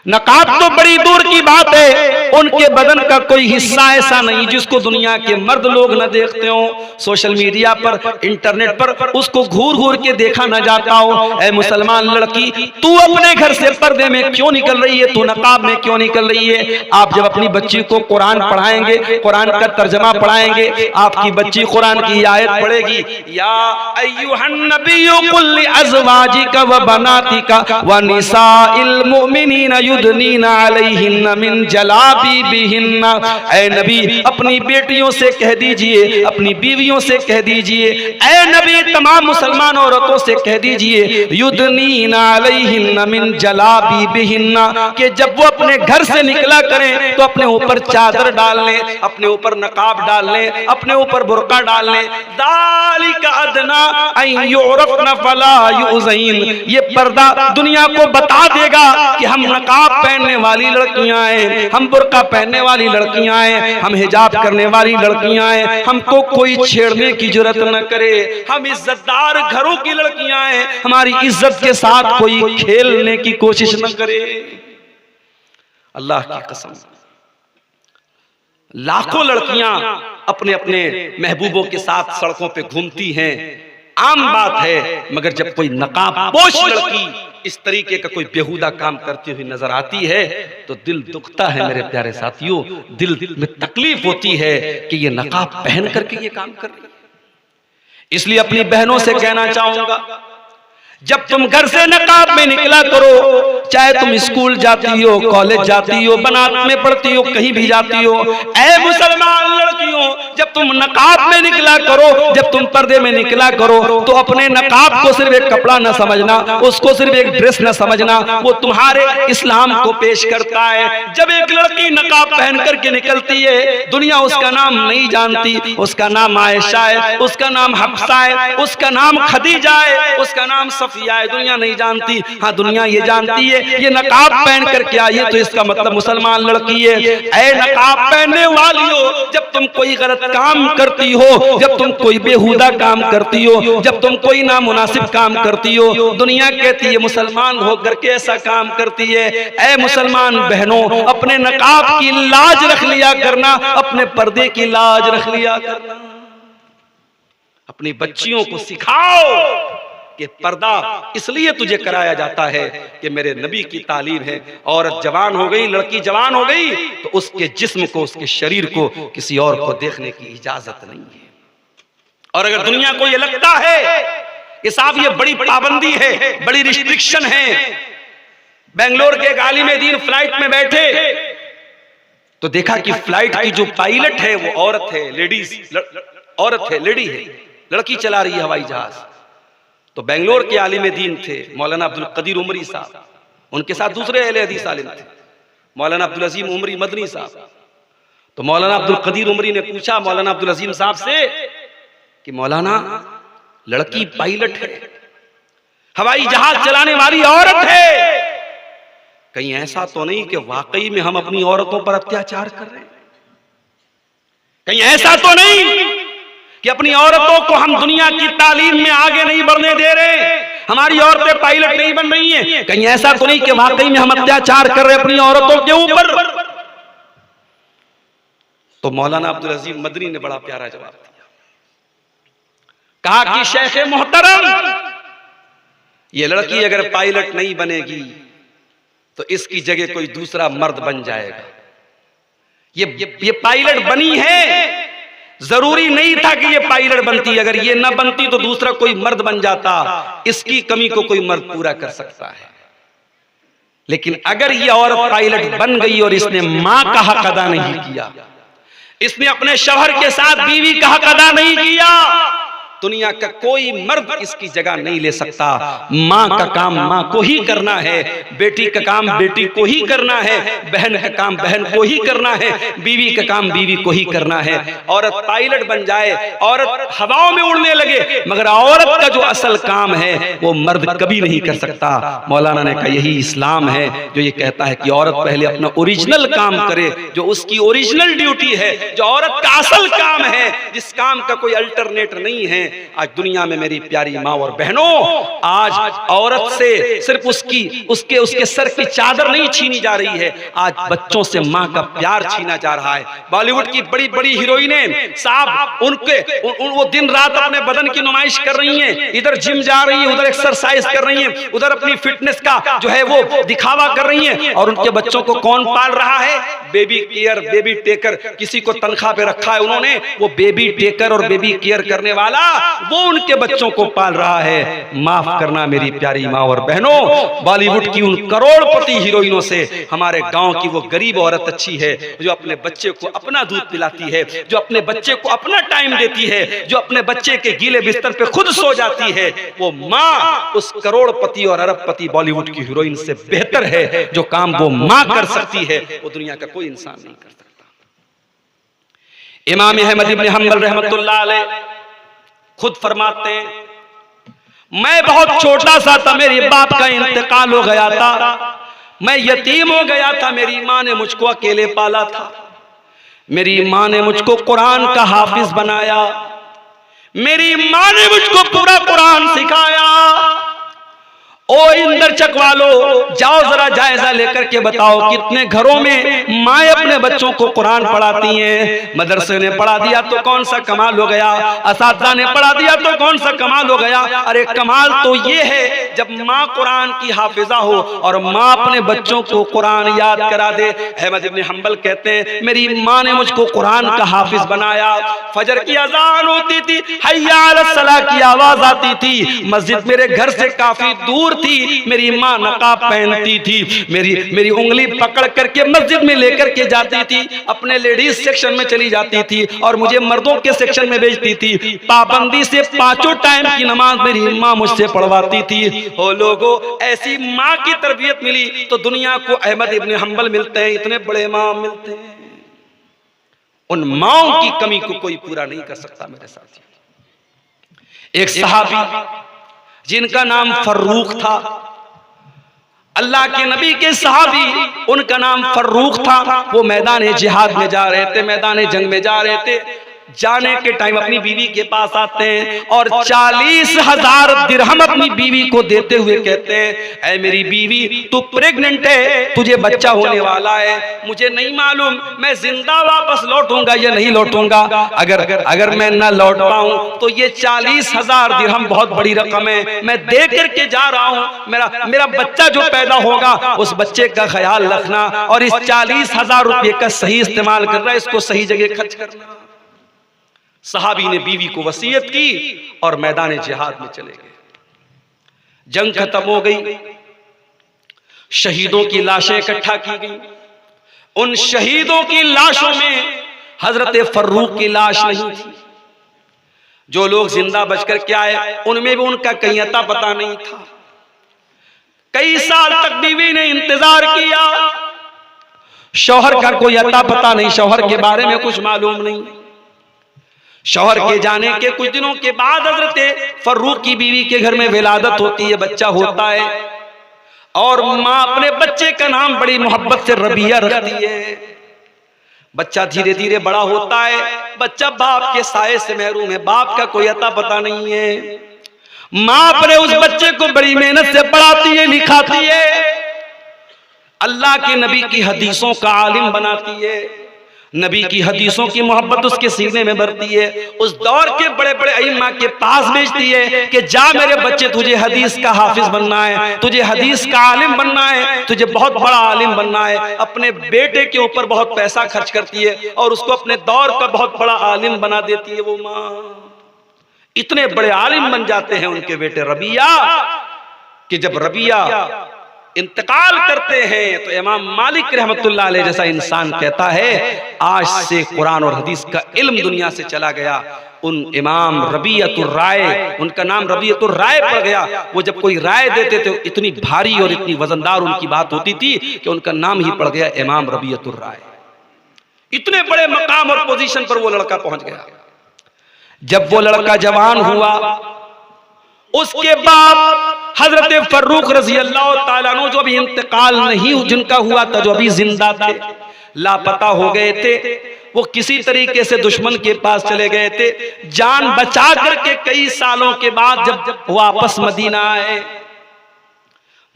नकाब तो बड़ी दूर की बात है, उनके बदन का कोई हिस्सा ऐसा नहीं जिसको दुनिया के मर्द लोग न देखते हो। सोशल मीडिया पर, इंटरनेट पर उसको घूर घूर के देखा न जाता हो। ऐ मुसलमान लड़की, तू अपने घर से पर्दे में क्यों निकल रही है, तू नकाब में क्यों निकल रही है। आप जब अपनी बच्ची को कुरान पढ़ाएंगे, कुरान का तर्जमा पढ़ाएंगे, आपकी बच्ची कुरान की आयत पढ़ेगी, या अय्युहन नबिय्यु कुल लिअज़वाजिका व बनातिका व निसाइल मुमिनीना युदनीना अलैहिन्ना मिन जलाबिबिहिन्ना। ऐ नबी अपनी बेटियों से कह दीजिए, अपनी बीवियों से कह दीजिए, ऐ नबी तमाम मुसलमान औरतों से कह दीजिए, युदनीना अलैहिन्ना मिन जलाबिबिहिन्ना, कि जब वो अपने घर से निकला करें तो अपने ऊपर चादर डाल लें, अपने ऊपर नकाब डाल लें, अपने ऊपर बुर्का डाल लें। दालिका अदना अन युरफना फला युज़ैन, ये पर्दा दुनिया को बता देगा कि हम नकाब नकाब पहनने वाली लड़कियां हैं, हम बुर्का पहनने वाली लड़कियां हैं, हम हिजाब करने वाली लड़कियां हैं, हमको कोई छेड़ने की जरूरत न करे। हम इज्जतदार घरों की लड़कियां हैं, हमारी इज्जत के साथ कोई खेलने की कोशिश न करे। अल्लाह की कसम, लाखों लड़कियां अपने अपने महबूबों के साथ सड़कों पे घूमती हैं, आम बात है, मगर जब कोई नकाबपोश लड़की इस तरीके का कोई बेहुदा काम करती हुई नजर आती है तो दिल दुखता है मेरे प्यारे साथियों, दिल में तकलीफ होती है कि ये नकाब पहन करके ये काम कर रही है। इसलिए अपनी बहनों से कहना चाहूंगा, जब तुम घर से नकाब में निकला करो, चाहे तुम स्कूल जाती हो, कॉलेज जाती हो, बनात में पढ़ती हो, कहीं भी जाती हो, ऐ मुसलमान लड़कियों, जब तुम नकाब में निकला करो, जब तुम पर्दे में निकला करो, तो अपने नकाब को सिर्फ एक कपड़ा न समझना, उसको सिर्फ एक ड्रेस न समझना, वो तुम्हारे इस्लाम को पेश करता है। जब एक लड़की नकाब पहन करके निकलती है, दुनिया उसका नाम नहीं जानती, उसका नाम आयशा है, उसका नाम हफ्सा है, उसका नाम खदीजा है, उसका नाम सफिया है, दुनिया नहीं जानती। हाँ, दुनिया ये जानती है ये नकाब पहन करके आई है तो इसका मतलब मुसलमान लड़की है। ऐ नकाब पहनने वालियों, जब तुम कोई गलत काम करती हो, जब तुम कोई बेहुदा काम करती हो, जब तुम कोई नामुनासिब काम करती हो, दुनिया कहती है मुसलमान होकर के ऐसा काम करती है। ऐ मुसलमान बहनों, अपने नकाब की लाज रख लिया करना, अपने पर्दे की लाज रख लिया करना। अपनी बच्चियों को सिखाओ कि पर्दा इसलिए तुझे कराया जाता है कि मेरे नबी की तालीम है, औरत जवान हो गई, लड़की जवान हो गई तो उसके जिस्म को, उसके शरीर को किसी और को देखने की इजाजत नहीं है। और अगर दुनिया को ये लगता है कि साहब ये बड़ी पाबंदी है, बड़ी रिस्ट्रिक्शन है, बेंगलोर के एक आलिम दीन फ्लाइट में बैठे तो देखा कि फ्लाइट की जो पायलट है वो औरत है, लेडीज औरत है, लेडी है, लड़की चला रही है हवाई जहाज। तो बेंगलोर के आलिम दीन थे मौलाना अब्दुल कदीर उमरी साहब, उनके साथ दूसरे अहले हदीस आलिम थे मौलाना अब्दुल अजीम उमरी मदनी साहब। तो मौलाना अब्दुल कदीर उमरी ने पूछा मौलाना अब्दुल अजीम साहब से कि मौलाना, लड़की पायलट है, हवाई जहाज चलाने वाली औरत है, कहीं ऐसा तो नहीं कि वाकई में हम अपनी औरतों पर अत्याचार कर रहे हैं? कहीं ऐसा तो नहीं कि अपनी औरतों को हम दुनिया की तालीम में आगे नहीं बढ़ने दे रहे, हमारी औरतें पायलट नहीं बन रही हैं? कहीं ऐसा तो नहीं कि वाकई में हम अत्याचार कर रहे हैं अपनी औरतों के ऊपर? तो मौलाना अब्दुल अजीम मदनी ने बड़ा प्यारा जवाब दिया, कहा कि शेख मोहतरम, ये लड़की अगर पायलट नहीं बनेगी तो इसकी जगह कोई दूसरा मर्द बन जाएगा। ये पायलट बनी है, जरूरी नहीं था कि ये पायलट बनती, अगर ये ना बनती तो दूसरा कोई मर्द बन जाता, इसकी कमी को कोई मर्द पूरा कर सकता है। लेकिन अगर ये औरत पायलट बन गई और इसने मां का हक अदा नहीं किया, इसने अपने शौहर के साथ बीवी का हक अदा नहीं किया, दुनिया का कोई मर्द इसकी जगह नहीं ले सकता। माँ का काम माँ को ही करना है, बेटी का काम बेटी को ही करना है, बहन का काम बहन को ही करना है, बीवी का काम बीवी को ही करना है। औरत पायलट बन जाए, औरत हवाओं में उड़ने लगे, मगर औरत का जो असल काम है वो मर्द कभी नहीं कर सकता। मौलाना ने कहा यही इस्लाम है जो ये कहता है कि औरत पहले अपना ओरिजिनल काम करे, जो उसकी ओरिजिनल ड्यूटी है, जो औरत का असल काम है, जिस काम का कोई अल्टरनेट नहीं है। आज दुनिया में मेरी प्यारी माँ और बहनों, आज औरत से सिर्फ उसके सर की चादर नहीं छीनी जा रही है, आज बच्चों से माँ का प्यार छीना जा रहा है। बॉलीवुड की बड़ी बड़ी हीरोइनें साहब, वो दिन रात अपने बदन की नुमाइश कर रही हैं, इधर जिम जा रही है, उधर एक्सरसाइज कर रही हैं, उधर अपनी फिटनेस का जो है वो दिखावा कर रही हैं, और उनके बच्चों को कौन पाल रहा है? बेबी केयर, बेबी टेकर, किसी को तनख्वाह पे रखा है उन्होंने, वो बेबी टेकर और बेबी केयर करने वाला वो उनके बच्चों को पाल रहा है। माफ करना मेरी प्यारी माँ और बहनों, बॉलीवुड की उन करोड़पति हीरोइनों से हमारे गांव की वो गरीब औरत अच्छी है, जो अपने बच्चे को अपना दूध पिलाती है, जो अपने बच्चे को अपना टाइम देती है, जो अपने बच्चे के गीले बिस्तर पे खुद सो जाती है। वो माँ उस करोड़पति और अरबपति बॉलीवुड की हीरोइन से बेहतर है। जो काम वो माँ कर सकती है वो दुनिया का कोई इंसान नहीं कर सकता। इमाम अहमद इब्न हंबल रहमतुल्लाह अलैह खुद फरमाते हैं, मैं बहुत छोटा सा था, मेरे बाप का इंतकाल हो गया था, मैं यतीम हो गया था, मेरी माँ ने मुझको अकेले पाला था। मेरी माँ ने मुझको कुरान का हाफिज बनाया। मेरी माँ ने मुझको पूरा कुरान सिखाया। ओ इंदर चक वालो, जाओ जरा जायजा लेकर के बताओ कितने घरों में माएँ अपने बच्चों को कुरान पढ़ाती हैं। मदरसे ने पढ़ा दिया तो कौन सा कमाल हो गया, असातिज़ा ने पढ़ा दिया तो कौन सा कमाल हो गया। अरे कमाल तो ये है जब माँ कुरान की हाफिजा हो और माँ अपने बच्चों को कुरान याद करा दे। अहमद इब्न हंबल कहते हैं मेरी माँ ने मुझको कुरान का हाफिज बनाया। फजर की अजान होती थी, हय्या अलस सलाह की आवाज आती थी। मस्जिद मेरे घर से काफी दूर थी। मेरी माँ नकाब पहनती थी। मेरी उंगली पकड़ करके मस्जिद में लेकर के जाती थी। अपने लेडीज सेक्शन में चली जाती थी और मुझे मर्दों के सेक्शन में भेजती थी। पाबंदी से 5 टाइम की नमाज मेरी माँ मुझसे पढ़वाती थी। ओ लोगों, ऐसी माँ की तरबियत मिली तो दुनिया को अहमद इब्न हंबल मिलते हैं, इतने बड़े इमाम मिलते हैं। उन माओं की कमी को कोई पूरा नहीं कर सकता मेरे साथियों। एक सहाबी जिनका नाम फर्रुख था, अल्लाह के नबी के सहाबी, उनका नाम फर्रुख था। वो मैदान जिहाद में जा रहे थे, मैदान जंग में जा रहे थे। जाने के टाइम अपनी बीवी के पास आते हैं और 40,000 दिरहम अपनी बीवी को देते हुए कहते हैं, ऐ मेरी बीवी, तू प्रेग्नेंट है, तुझे बच्चा होने वाला है। मुझे नहीं मालूम मैं जिंदा वापस लौटूंगा या नहीं लौटूंगा। अगर मैं ना लौट पाऊं तो ये 40,000 दिरहम बहुत बड़ी रकम है, मैं दे करके जा रहा हूं। मेरा बच्चा जो पैदा होगा उस बच्चे का ख्याल रखना और इस 40,000 रुपये का सही इस्तेमाल करना, इसको सही जगह खर्च करना। सहाबी ने बीवी को वसीयत की और मैदान जिहाद में चले गए। जंग खत्म हो गई, शहीदों की लाशें इकट्ठा की गई। उन शहीदों की लाशों में हजरत फर्रुख की लाश नहीं थी। जो लोग जिंदा बचकर के आए उनमें भी उनका कहीं अता पता नहीं था। कई साल तक बीवी ने इंतजार किया, शौहर का कोई अता पता नहीं, शौहर के बारे में कुछ मालूम नहीं। शौहर के जाने के कुछ दिनों के बाद हजरत फर्रुख की बीवी के घर में विलादत होती है, बच्चा होता है और माँ अपने बच्चे का नाम बड़ी मोहब्बत से रबिया रखती है। बच्चा धीरे धीरे बड़ा होता है, बच्चा बाप के साये से महरूम है, बाप का कोई अता पता नहीं है। माँ अपने उस बच्चे को बड़ी मेहनत से पढ़ाती है, लिखाती है, अल्लाह के नबी की हदीसों का आलिम बनाती है, नबी की हदीसों की मोहब्बत उसके सीने में भरती है। उस दौर के बड़े बड़े अइम्मा के पास भेजती है कि जा मेरे बच्चे, तुझे हदीस का हाफिज बनना है, तुझे हदीस का आलिम बनना है, तुझे बहुत बड़ा आलिम बनना है। अपने बेटे के ऊपर बहुत पैसा खर्च करती है और उसको अपने दौर का बहुत बड़ा आलिम बना देती है। वो माँ इतने बड़े आलिम बन जाते हैं उनके बेटे रबिया कि जब रबिया इंतकाल करते हैं तो इमाम मालिक रहमतुल्लाह अलैह जैसा इंसान कहता है, आज से कुरान और हदीस का इल्म दुनिया से चला गया। उन इमाम रबियतुर राय, उनका नाम रबियतुर राय पड़ गया। वो जब कोई राय देते थे इतनी भारी और इतनी वजनदार उनकी बात होती थी कि उनका नाम ही पड़ गया इमाम रबियतुर राय। इतने बड़े मकाम और पोजीशन पर वो लड़का पहुंच गया। जब वो लड़का जवान हुआ, उसके बाद हजरत फर्रुख रजी अल्लाह ताला अन्हु जो अभी इंतकाल नहीं जिनका हुआ था, जो अभी जिंदा थे, लापता हो गए थे, वो किसी तरीके से दुश्मन के पास चले गए थे। जान बचा करके कई सालों के बाद जब वापस मदीना आए,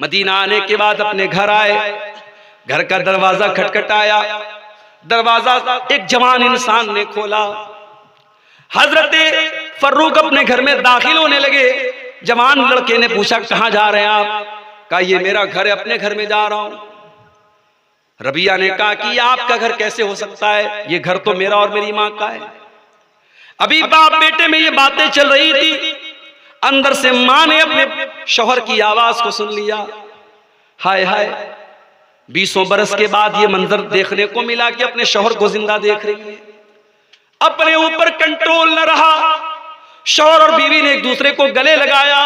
मदीना आने के बाद अपने घर आए, घर का दरवाजा खटखटाया, दरवाजा एक जवान इंसान ने खोला। हजरत फर्रुख अपने घर में दाखिल होने लगे। जवान लड़के ने पूछा, कहां जा रहे हैं आप? कहा, ये मेरा घर है, अपने घर में जा रहा हूं। रबिया ने कहा कि आपका घर कैसे हो सकता है, ये घर तो मेरा और मेरी मां का है। अभी बाप बेटे में ये बातें चल रही थी, अंदर से मां ने अपने शौहर की आवाज को सुन लिया। हाय हाय, 20 बरस के बाद ये मंजर देखने को मिला कि अपने शौहर को जिंदा देख रही है। अपने ऊपर कंट्रोल न रहा, शौहर और बीवी ने एक दूसरे को गले लगाया,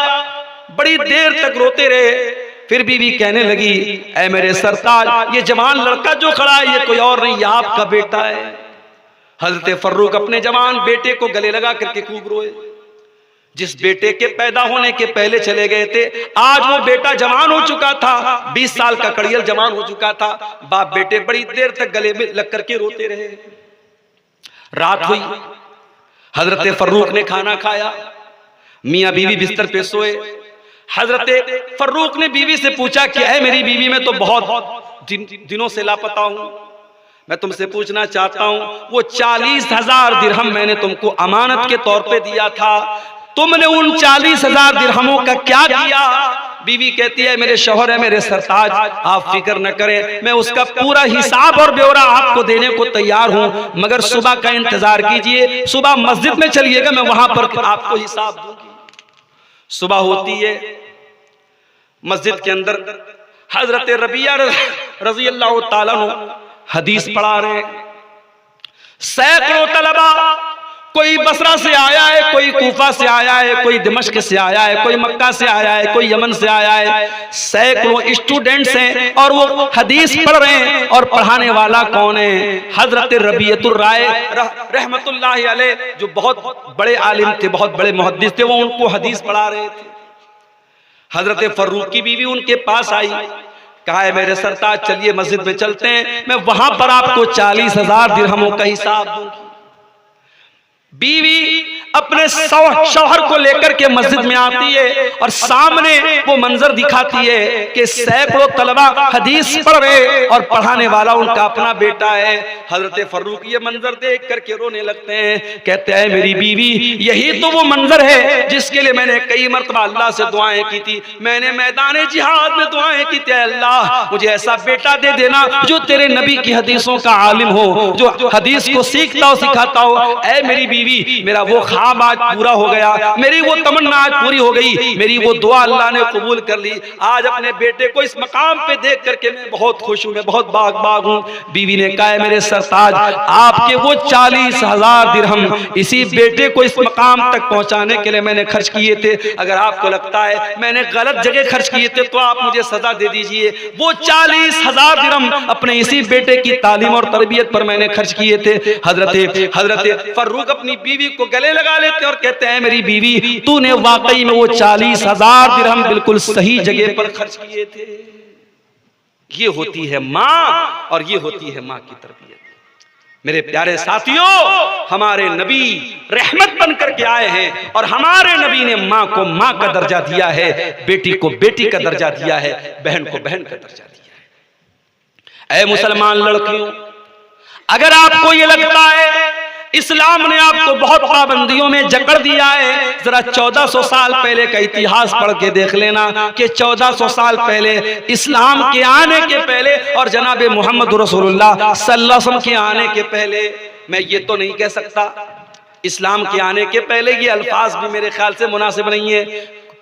बड़ी देर तक रोते रहे। फिर बीवी कहने लगी, ऐ मेरे सरताज, ये जवान लड़का जो खड़ा है ये कोई और नहीं, ये आपका बेटा है। हजरत फर्रुख अपने जवान बेटे को गले लगा करके खूब रोए। जिस बेटे के पैदा होने के पहले चले गए थे, आज वो बेटा जवान हो चुका था, 20 साल का कड़ियल जवान हो चुका था। बाप बेटे बड़ी देर तक गले में लग करके रोते रहे। रात हुई, हजरत फर्रुख ने खाना खाया, मियां बीवी बिस्तर पे सोए। हजरत फर्रुख ने बीवी से पूछा कि ऐ मेरी बीवी, मैं तो बहुत दिनों से लापता हूं, मैं तुमसे पूछना चाहता हूं, वो 40,000 दिरहम मैंने तुमको अमानत के तौर पे दिया था, तुमने उन 40,000 दिरहमों का क्या किया? बीवी कहती है, मेरे शौहर है, मेरे सरताज, आप फिक्र न करें, मैं उसका पूरा हिसाब और ब्यौरा आपको देने को तैयार हूं, मगर सुबह का इंतजार कीजिए, सुबह मस्जिद में चलिएगा, मैं वहां पर आपको हिसाब दूंगी। सुबह होती है, मस्जिद के अंदर हजरत रबिया रजी अल्लाह ताला अन्हु हदीस पढ़ा रहे। सैकड़ों तलबा, कोई बसरा से आया है, कोई कूफा से आया है, कोई दिमश्क से आया है, कोई मक्का से आया है, कोई यमन से आया है, सैकड़ों स्टूडेंट्स हैं और वो हदीस पढ़ रहे हैं। और पढ़ाने वाला कौन है? हजरत रबियतुर राय रहमतुल्लाहि अलैह, जो बहुत बड़े आलिम थे, बहुत बड़े मुहद्दिस थे, वो उनको हदीस पढ़ा रहे थे। हजरत फर्रुख की बीवी उनके पास आई, कहा है मेरे सरताज चलिए मस्जिद में चलते हैं, मैं वहां पर आपको 40,000 दिरहमों का हिसाब दूंगी। बीवी अपने शौहर को लेकर के मस्जिद में आती है और सामने वो मंजर दिखाती है कि सैकड़ों तलबा हदीस पढ़ रहे और पढ़ाने वाला उनका अपना बेटा है। हजरत फर्रुख ये मंजर देख करके रोने लगते हैं, कहते हैं मेरी बीवी, यही तो वो मंजर है जिसके लिए मैंने कई मर्तबा अल्लाह से दुआएं की थी, मैंने मैदान जिहाद में दुआएं की थी, अल्लाह मुझे ऐसा बेटा दे देना जो तेरे नबी की हदीसों का आलिम हो, जो हदीस को सीखता हो सिखाता हो। ऐ मेरी बीवी, मेरा वो ख्वाब आज पूरा हो गया, मेरी वो तमन्ना आज पूरी हो गई, मेरी वो दुआ अल्लाह ने कबूल कर ली। आज अपने बेटे को इस मकाम पे देख करके मैं बहुत खुश हूं, मैं बहुत बाग हूं। बीवी ने कहा, मेरे सरताज, आपके वो 40,000 दिरहम इसी बेटे को इस मकाम तक पहुंचाने के लिए मैंने खर्च किए थे। अगर आपको लगता है मैंने गलत जगह खर्च किए थे तो आप मुझे सजा दे दीजिए। वो 40,000 दिरहम अपने इसी बेटे की तालीम और तरबियत पर मैंने खर्च किए थे। हजरत फर्रुख अपनी बीवी को गले लगा लेते और कहते हैं, मेरी बीवी, तूने वाकई में वो 40,000 दिरहम बिल्कुल सही जगह पर खर्च किए थे। ये होती है माँ और ये होती है माँ की तरबियत। मेरे प्यारे साथियों, हमारे नबी रहमत बन करके आए हैं और हमारे नबी ने माँ को माँ का दर्जा दिया है, बेटी को बेटी का दर्जा दिया है, बहन को बहन का दर्जा दिया है। ऐ मुसलमान लड़कियों, अगर आपको ये लगता है इस्लाम ने आपको बहुत पाबंदियों में जकड़ दिया है, जरा 1400 साल पहले का इतिहास पढ़ के देख लेना कि 1400 साल पहले इस्लाम के आने के पहले और जनाब मोहम्मद रसूलुल्लाह सल्लल्लाहु अलैहि वसल्लम के आने के पहले, मैं ये तो नहीं कह सकता इस्लाम के आने के पहले, ये अल्फाज भी मेरे ख्याल से मुनासिब नहीं है,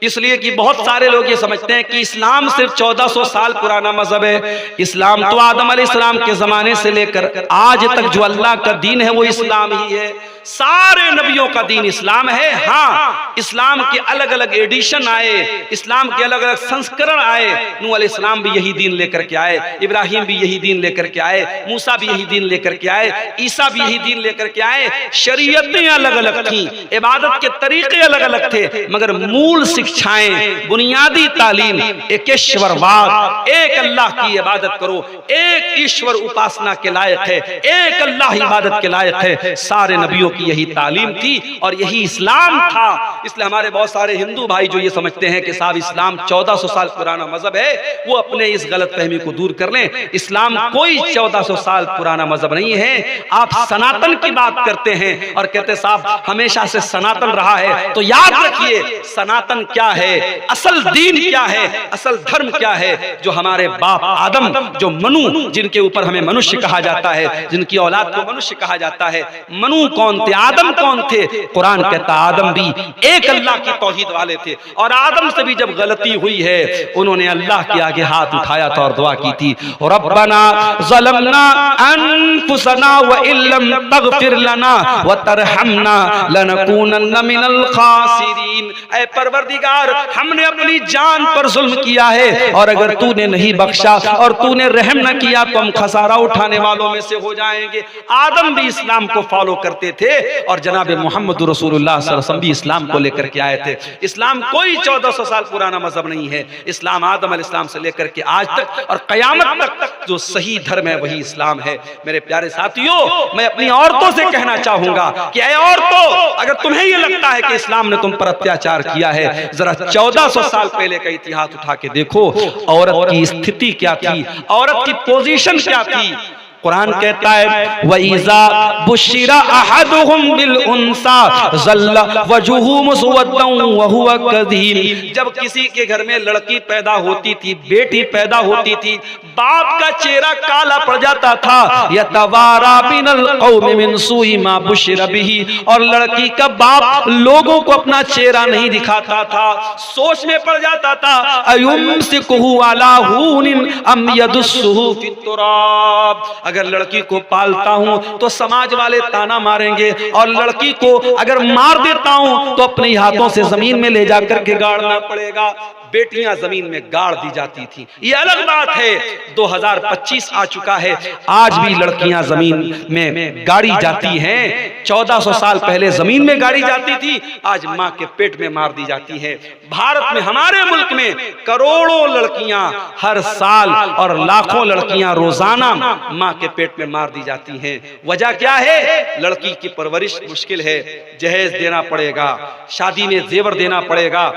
इसलिए कि बहुत सारे लोग ये समझते हैं कि इस्लाम सिर्फ 1400 साल पुराना मजहब है। इस्लाम तो आदम अलैहिस्सलाम के जमाने से लेकर आज तक जो अल्लाह का दीन है वो इस्लाम ही है, सारे नबियों का दीन इस्लाम है। हाँ, इस्लाम के अलग अलग एडिशन आए, इस्लाम के अलग अलग संस्करण आए। नूह अलैहिस्सलाम भी यही दीन लेकर के आए, इब्राहिम भी यही दीन लेकर के आए, मूसा भी यही दीन लेकर के आए, ईसा भी यही दीन लेकर के आए। शरीयतें अलग अलग थी, इबादत के तरीके अलग अलग थे, मगर मूल शिक्षाएं, बुनियादी तालीम एकेश्वरवाद, एक अल्लाह की इबादत करो, एक ईश्वर उपासना के लायक है, एक अल्लाह इबादत के लायक है। सारे नबियों की यही तालीम थी और यही इस्लाम था। इसलिए हमारे बहुत सारे हिंदू भाई जो ये समझते हैं कि साहब इस्लाम 1400 साल पुराना मजहब है, वो अपने इस गलत फहमी को दूर कर लें। इस्लाम कोई 1400 साल पुराना मजहब नहीं है। आप सनातन की बात करते हैं और कहते साहब हमेशा से सनातन रहा है, तो याद रखिए सनातन क्या है, असल दीन क्या है, असल धर्म क्या है। जो हमारे बाप आदम, जो मनु, जिनके ऊपर हमें मनुष्य कहा जाता है, जिनकी औलाद को मनुष्य कहा जाता है, मनु कौन थे, आदम कौन थे? कुरान कहता आदम भी एक अल्लाह की तौहीद वाले थे और आदम से भी जब गलती हुई है उन्होंने अल्लाह के आगे हाथ उठाया था और दुआ की थी, रब्बना ज़लमना अनफुसना व इल्लम तगफिर लना व तरहमना लनकूनन्न मिनल खासिरीन। ऐ परवरदिगार परवरदिगार, हमने अपनी जान पर जुल्म किया है और अगर तूने नहीं बख्शा और तूने रहम न किया तो हम खसारा उठाने वालों में से हो जाएंगे। आदम भी इस्लाम को फॉलो करते थे और जनाब मोहम्मद रसूलुल्लाह सल्लल्लाहु अलैहि वसल्लम भी इस्लाम को लेकर के आए थे। इस्लाम कोई 1400 साल पुराना मजहब नहीं है। इस्लाम आदम अलैहिस्सलाम से लेकर के आज तक और कयामत तक जो सही धर्म है वही इस्लाम है। मेरे प्यारे साथियों, मैं अपनी औरतों से कहना चाहूंगा कि ऐ औरतों, अगर तुम्हें यह लगता है कि इस्लाम ने तुम पर अत्याचार किया है, जरा 1400 साल पहले का इतिहास उठा के देखो। औरत की स्थिति क्या थी, औरत की पोजीशन क्या थी। कुरान कहता है वइज़ा बुशिरा अहदुहुम बिल उनसा ज़ल्ला वजुहु मुस्वद्दन व हुवा कज़ीम। जब किसी के घर में लड़की पैदा होती थी, बेटी पैदा होती थी, बाप का चेहरा काला पड़ जाता था। यतवारा बिनल कौमि मिन सुई मा बुशिरा बिही, और लड़की का बाप लोगों को अपना चेहरा नहीं दिखाता था, सोच में पड़ जाता था अयुमसिकुहु अला हुनिन अम यदुस्सुहु फित तुराब। अगर लड़की को पालता हूं तो समाज वाले ताना मारेंगे और लड़की को अगर मार देता हूं तो अपने हाथों से जमीन में ले जाकर के गाड़ना पड़ेगा। बेटियां जमीन में गाड़ दी जाती थी, ये अलग बात है। 2025 आ चुका है, आज भी लड़कियां जमीन में गाड़ी जाती हैं। 1400 साल पहले जमीन में गाड़ी जाती थी, आज मां के पेट में मार दी जाती है। भारत में, हमारे मुल्क में करोड़ों लड़कियां हर साल और लाखों लड़कियां रोजाना मां के पेट में मार दी जाती हैं। वजह क्या है? लड़की की परवरिश मुश्किल है, जहेज देना पड़ेगा, शादी में जेवर देना पड़ेगा।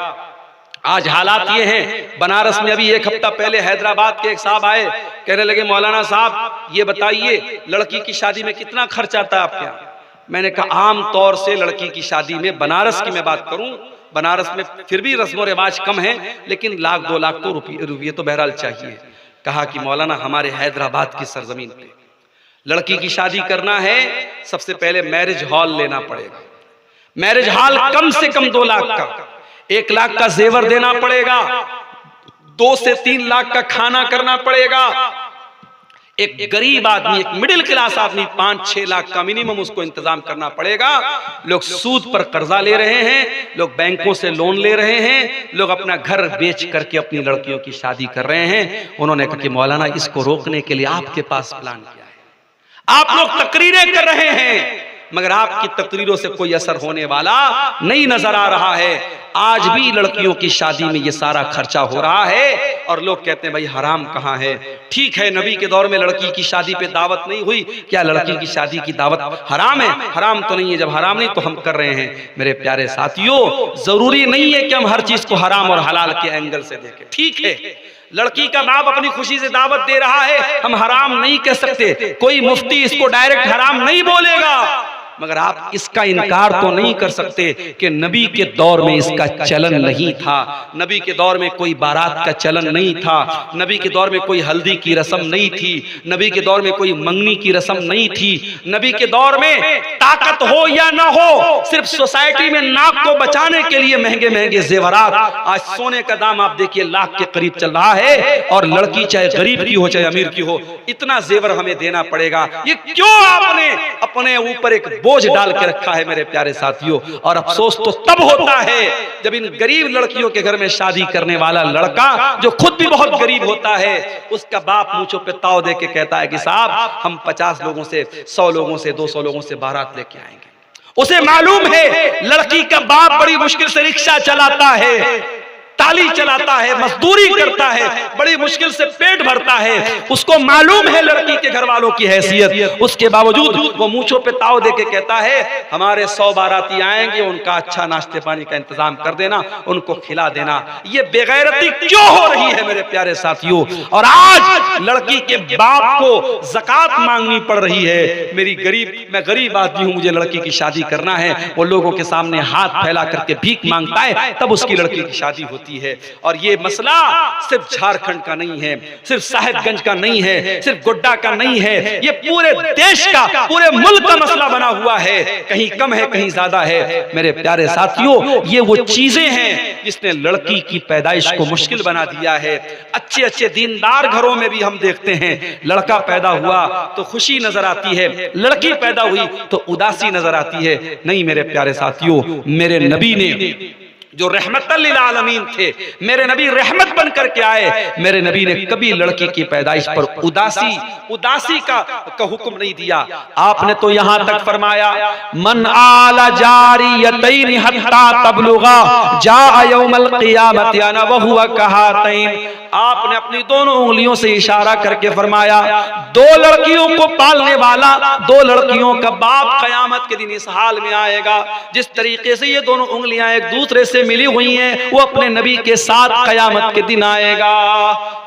आज हालात ये हैं, बनारस में अभी एक हफ्ता पहले हैदराबाद के एक साहब आए, कहने लगे मौलाना साहब ये बताइए लड़की की शादी में कितना खर्च आता है आपके यहाँ। मैंने कहा आम तौर से लड़की की शादी में, बनारस की मैं बात करूं, बनारस में फिर भी रस्म और रिवाज कम है, लेकिन 1-2 लाख तो रुपये तो बहरहाल चाहिए। कहा कि मौलाना हमारे हैदराबाद की सरजमीन पे लड़की की शादी करना है, सबसे पहले मैरिज हॉल लेना पड़ेगा। मैरिज हॉल कम से कम 2 लाख का, 1 लाख का जेवर देना पड़ेगा, 2 से 3 लाख का खाना करना पड़ेगा। एक गरीब आदमी, एक मिडिल क्लास आदमी 5-6 लाख का मिनिमम उसको इंतजाम करना पड़ेगा। लोग सूद पर कर्जा ले रहे हैं, लोग बैंकों से लोन ले रहे हैं, लोग अपना घर बेच करके अपनी लड़कियों की शादी कर रहे हैं। उन्होंने कहा कि मौलाना इसको रोकने के लिए आपके पास प्लान क्या है। आप लोग तकरीरें कर रहे हैं मगर आपकी तकरीरों से कोई असर होने वाला नहीं नजर आ रहा है। आज भी लड़कियों की शादी में ये सारा खर्चा हो रहा है और लोग कहते हैं भाई हराम कहाँ है। ठीक है, नबी के दौर में लड़की की शादी पे दावत नहीं हुई, क्या लड़की की शादी की दावत हराम है? हराम तो नहीं है, जब हराम नहीं तो हम कर रहे हैं। मेरे प्यारे साथियों, जरूरी नहीं है कि हम हर चीज को हराम और हलाल के एंगल से देखें। ठीक है, लड़की का बाप अपनी खुशी से दावत दे रहा है, हम हराम नहीं कह सकते, कोई मुफ्ती इसको डायरेक्ट हराम नहीं बोलेगा, मगर आप इसका इनकार तो नहीं कर सकते कि नबी के दौर में इसका चलन नहीं था। नबी के दौर में कोई बारात का चलन नहीं था, नबी के दौर में कोई हल्दी की रस्म नहीं थी, नबी के दौर में कोई मंगनी की रस्म नहीं थी। नबी के दौर में ताकत हो या ना हो, सिर्फ सोसाइटी में नाक को बचाने के लिए महंगे महंगे जेवरात। आज सोने का दाम आप देखिए लाख के करीब चल रहा है और लड़की चाहे गरीब की हो चाहे अमीर की हो, इतना जेवर हमें देना पड़ेगा। ये क्यों आपने अपने ऊपर एक बोझ डाल के रखा है मेरे प्यारे साथियों? और अफसोस तो तब होता है जब इन गरीब लड़कियों के घर में शादी करने वाला लड़का, जो खुद भी बहुत गरीब होता है, उसका बाप मूंछों पे ताव दे के कहता है कि साहब हम 50 लोगों से, 100 लोगों से, 200 लोगों से बारात लेके आएंगे। उसे मालूम है लड़की का बाप बड़ी मुश्किल से रिक्शा चलाता है, ताली चलाता है, मजदूरी करता है, बड़ी मुश्किल से पेट भरता है, उसको मालूम है लड़की के घर वालों की हैसियत। उसके बावजूद वो मूंछों पे ताव दे के कहता है हमारे 100 बाराती आएंगे, उनका अच्छा नाश्ते पानी का इंतजाम कर देना, उनको खिला देना। ये बेगैरती क्यों हो रही है मेरे प्यारे साथियों? और आज लड़की के बाप को ज़कात मांगनी पड़ रही है। मैं गरीब आदमी हूं, मुझे लड़की की शादी करना है, वो लोगों के सामने हाथ फैला करके भीख मांगता है, तब उसकी लड़की की शादी होती है। और ये मसला सिर्फ झारखंड का नहीं है, सिर्फ साहिबगंज का नहीं है, सिर्फ गोड्डा का नहीं है, ये पूरे देश का, पूरे मुल्क का मसला बना हुआ है। कहीं कम है, कहीं ज्यादा है। मेरे प्यारे साथियों, ये वो चीजें हैं जिसने लड़की की पैदाइश को मुश्किल बना दिया है। अच्छे अच्छे दीनदार घरों में भी हम देखते हैं, लड़का पैदा हुआ तो खुशी नजर आती है, लड़की पैदा हुई तो उदासी नजर आती है। नहीं मेरे प्यारे साथियों, मेरे नबी ने जो रहमतल लिल आलमीन थे, मेरे नबी रहमत बन करके आए। मेरे नबी ने कभी लड़की की पैदाइश पर उदासी का हुक्म नहीं दिया। आपने तो यहां तक फरमाया मन आला जारियतैन हत्ता तबलुगा जा यौमल क़ियामत अना व हुवा कहातैन। आपने अपनी दोनों उंगलियों से इशारा करके फरमाया, दो लड़कियों को पालने वाला, दो लड़कियों का बाप क़यामत के दिन इस हाल में आएगा। जिस तरीके से ये दोनों उंगलियां एक दूसरे से मिली हुई हैं, वो अपने नबी के साथ क़यामत के दिन आएगा।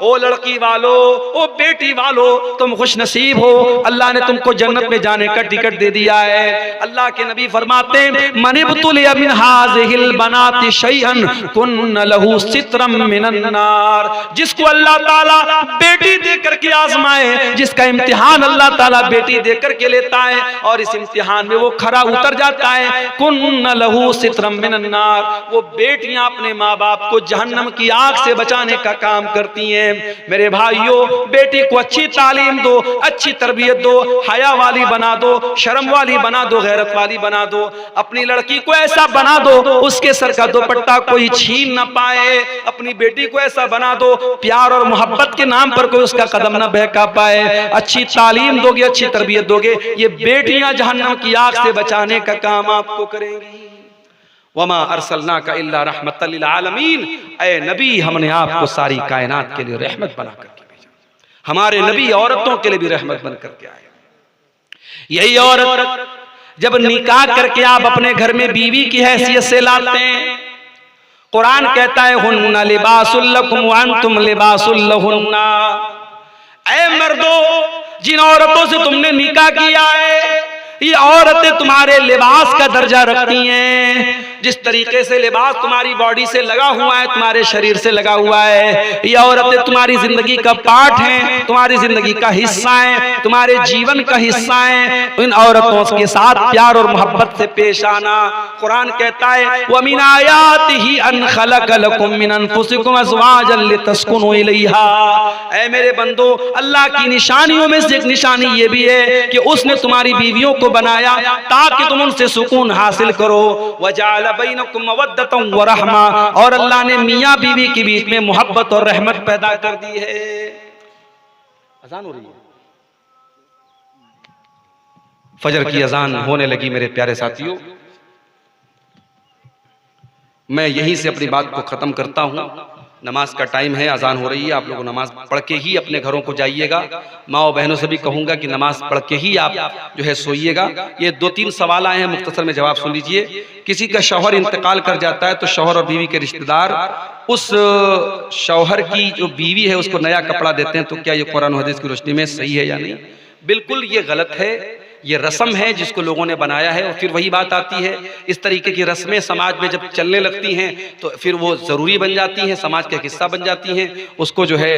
ओ लड़की वालो, ओ बेटी वालो, तुम खुश नसीब हो, अल्लाह ने तुमको जन्नत में जाने का टिकट दे दिया है। अल्लाह के नबी फरमाते हैं मनिबतुलिया मिन हाज़िहिल बनाति शैअन कुन्न लहू सित्रम मिनन नार। जिसको अल्लाह ताला बेटी दे करके आजमाए, जिसका इम्तिहान अल्लाह ताला बेटी दे करके लेता है और इस इम्तिहान में वो खरा उतर जाता है, कुन्न लहू सित्रम मिनन नार। वो बेटियां अपने माँ बाप को जहन्नम की आग से बचाने का काम करती हैं। मेरे भाइयों, बेटी को अच्छी तालीम दो, अच्छी तरबियत दो, हया वाली बना दो, शर्म वाली बना दो, गैरत वाली बना दो। अपनी लड़की को ऐसा बना दो उसके सर का दुपट्टा कोई छीन ना पाए। अपनी बेटी को ऐसा बना दो प्यार और मोहब्बत के नाम पर कोई उसका कदम ना बहका पाए। अच्छी तालीम दोगे, अच्छी तरबियत दोगे, ये बेटियां जहन्नम की आग से बचाने का काम आपको करेंगी। वमा अरसलनाका इल्ला रहमतल लिल आलमीन। ऐ नबी, हमने आपको सारी कायनात के लिए रहमत बना करके भेजा। हमारे नबी औरतों के लिए भी रहमत बन करके आए। यही औरत जब निकाह करके आप अपने घर में बीवी की हैसियत से लाते हैं, कुरान कहता है हुन्ना लिबासुल लकुम व अंतुम लिबासुल लहुन्ना। ऐ मर्दों, जिन औरतों से तुमने निकाह किया है, ये औरतें तुम्हारे लिबास का दर्जा रखती हैं। जिस तरीके से लिबास तुम्हारी बॉडी से लगा हुआ है, तुम्हारे शरीर से लगा हुआ है, ये औरतें तुम्हारी जिंदगी का पार्ट हैं, तुम्हारी जिंदगी का हिस्सा हैं, तुम्हारे जीवन का हिस्सा हैं। इन औरतों के साथ प्यार और मोहब्बत से पेश आना। कुरान कहता है व मिन आयातिही अन खलक लकुम मिन अनफुसिकुम अज़वाजन लितस्कुनु इलैहा। ऐ मेरे बंदो, अल्लाह की निशानियों में से एक निशानी ये भी है कि उसने तुम्हारी बीवियों को बनाया ताकि तुम उनसे सुकून हासिल करो। वजाल बैनकुम मवद्दतन व रहमा, और अल्लाह ने मियाँ बीवी के बीच में मोहब्बत और रहमत पैदा कर दी है। अजान हो रही है, फजर की अजान होने लगी। मेरे प्यारे साथियों, मैं यहीं से अपनी बात को खत्म करता हूँ। नमाज का टाइम है, अजान हो रही है। आप लोग नमाज पढ़ के ही अपने घरों को जाइएगा। माँ और बहनों से भी कहूँगा कि नमाज पढ़ के ही आप जो है सोइएगा। ये 2-3 सवाल आए हैं, मुख्तसर में जवाब सुन लीजिए। किसी का शौहर इंतकाल कर जाता है तो शौहर और बीवी के रिश्तेदार उस शौहर की जो बीवी है उसको नया कपड़ा देते हैं, तो क्या ये कुरान और हदीस की रोशनी में सही है या नहीं? बिल्कुल ये गलत है। ये रस्म है जिसको लोगों ने बनाया है। और फिर वही बात आती है, इस तरीके की रस्में समाज में जब चलने लगती हैं तो फिर वो ज़रूरी बन जाती हैं, समाज का हिस्सा बन जाती हैं। उसको जो है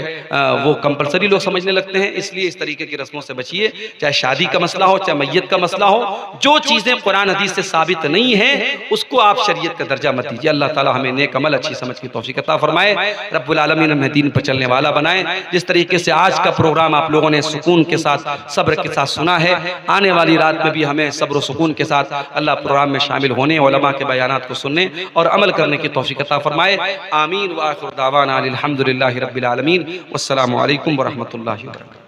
वो कंपलसरी लोग समझने लगते हैं। इसलिए इस तरीके की रस्मों से बचिए। चाहे शादी का मसला हो, चाहे मैयत का मसला हो, जो चीज़ें कुरान हदीस से साबित नहीं हैं उसको आप शरीयत का दर्जा मत दीजिए। अल्लाह ताला हमें नेक अमल, अच्छी समझ की तौफीक अता फरमाए। रब्बुल आलमीन हमें दीन पर चलने वाला बनाए। जिस तरीके से आज का प्रोग्राम आप लोगों ने सुकून के साथ, सब्र के साथ सुना है, आने वाली रात में भी हमें सब्र और सुकून के साथ अल्लाह प्रोग्राम में शामिल होने, उलमा के बयानात को सुनने और अमल करने की तौफीक अता फरमाए। आमीन व आखिर दावाना अनिल हम्दुलिल्लाहि रब्बिल आलमीन। वस्सलामु अलैकुम व रहमतुल्लाहि व बरकातुहू।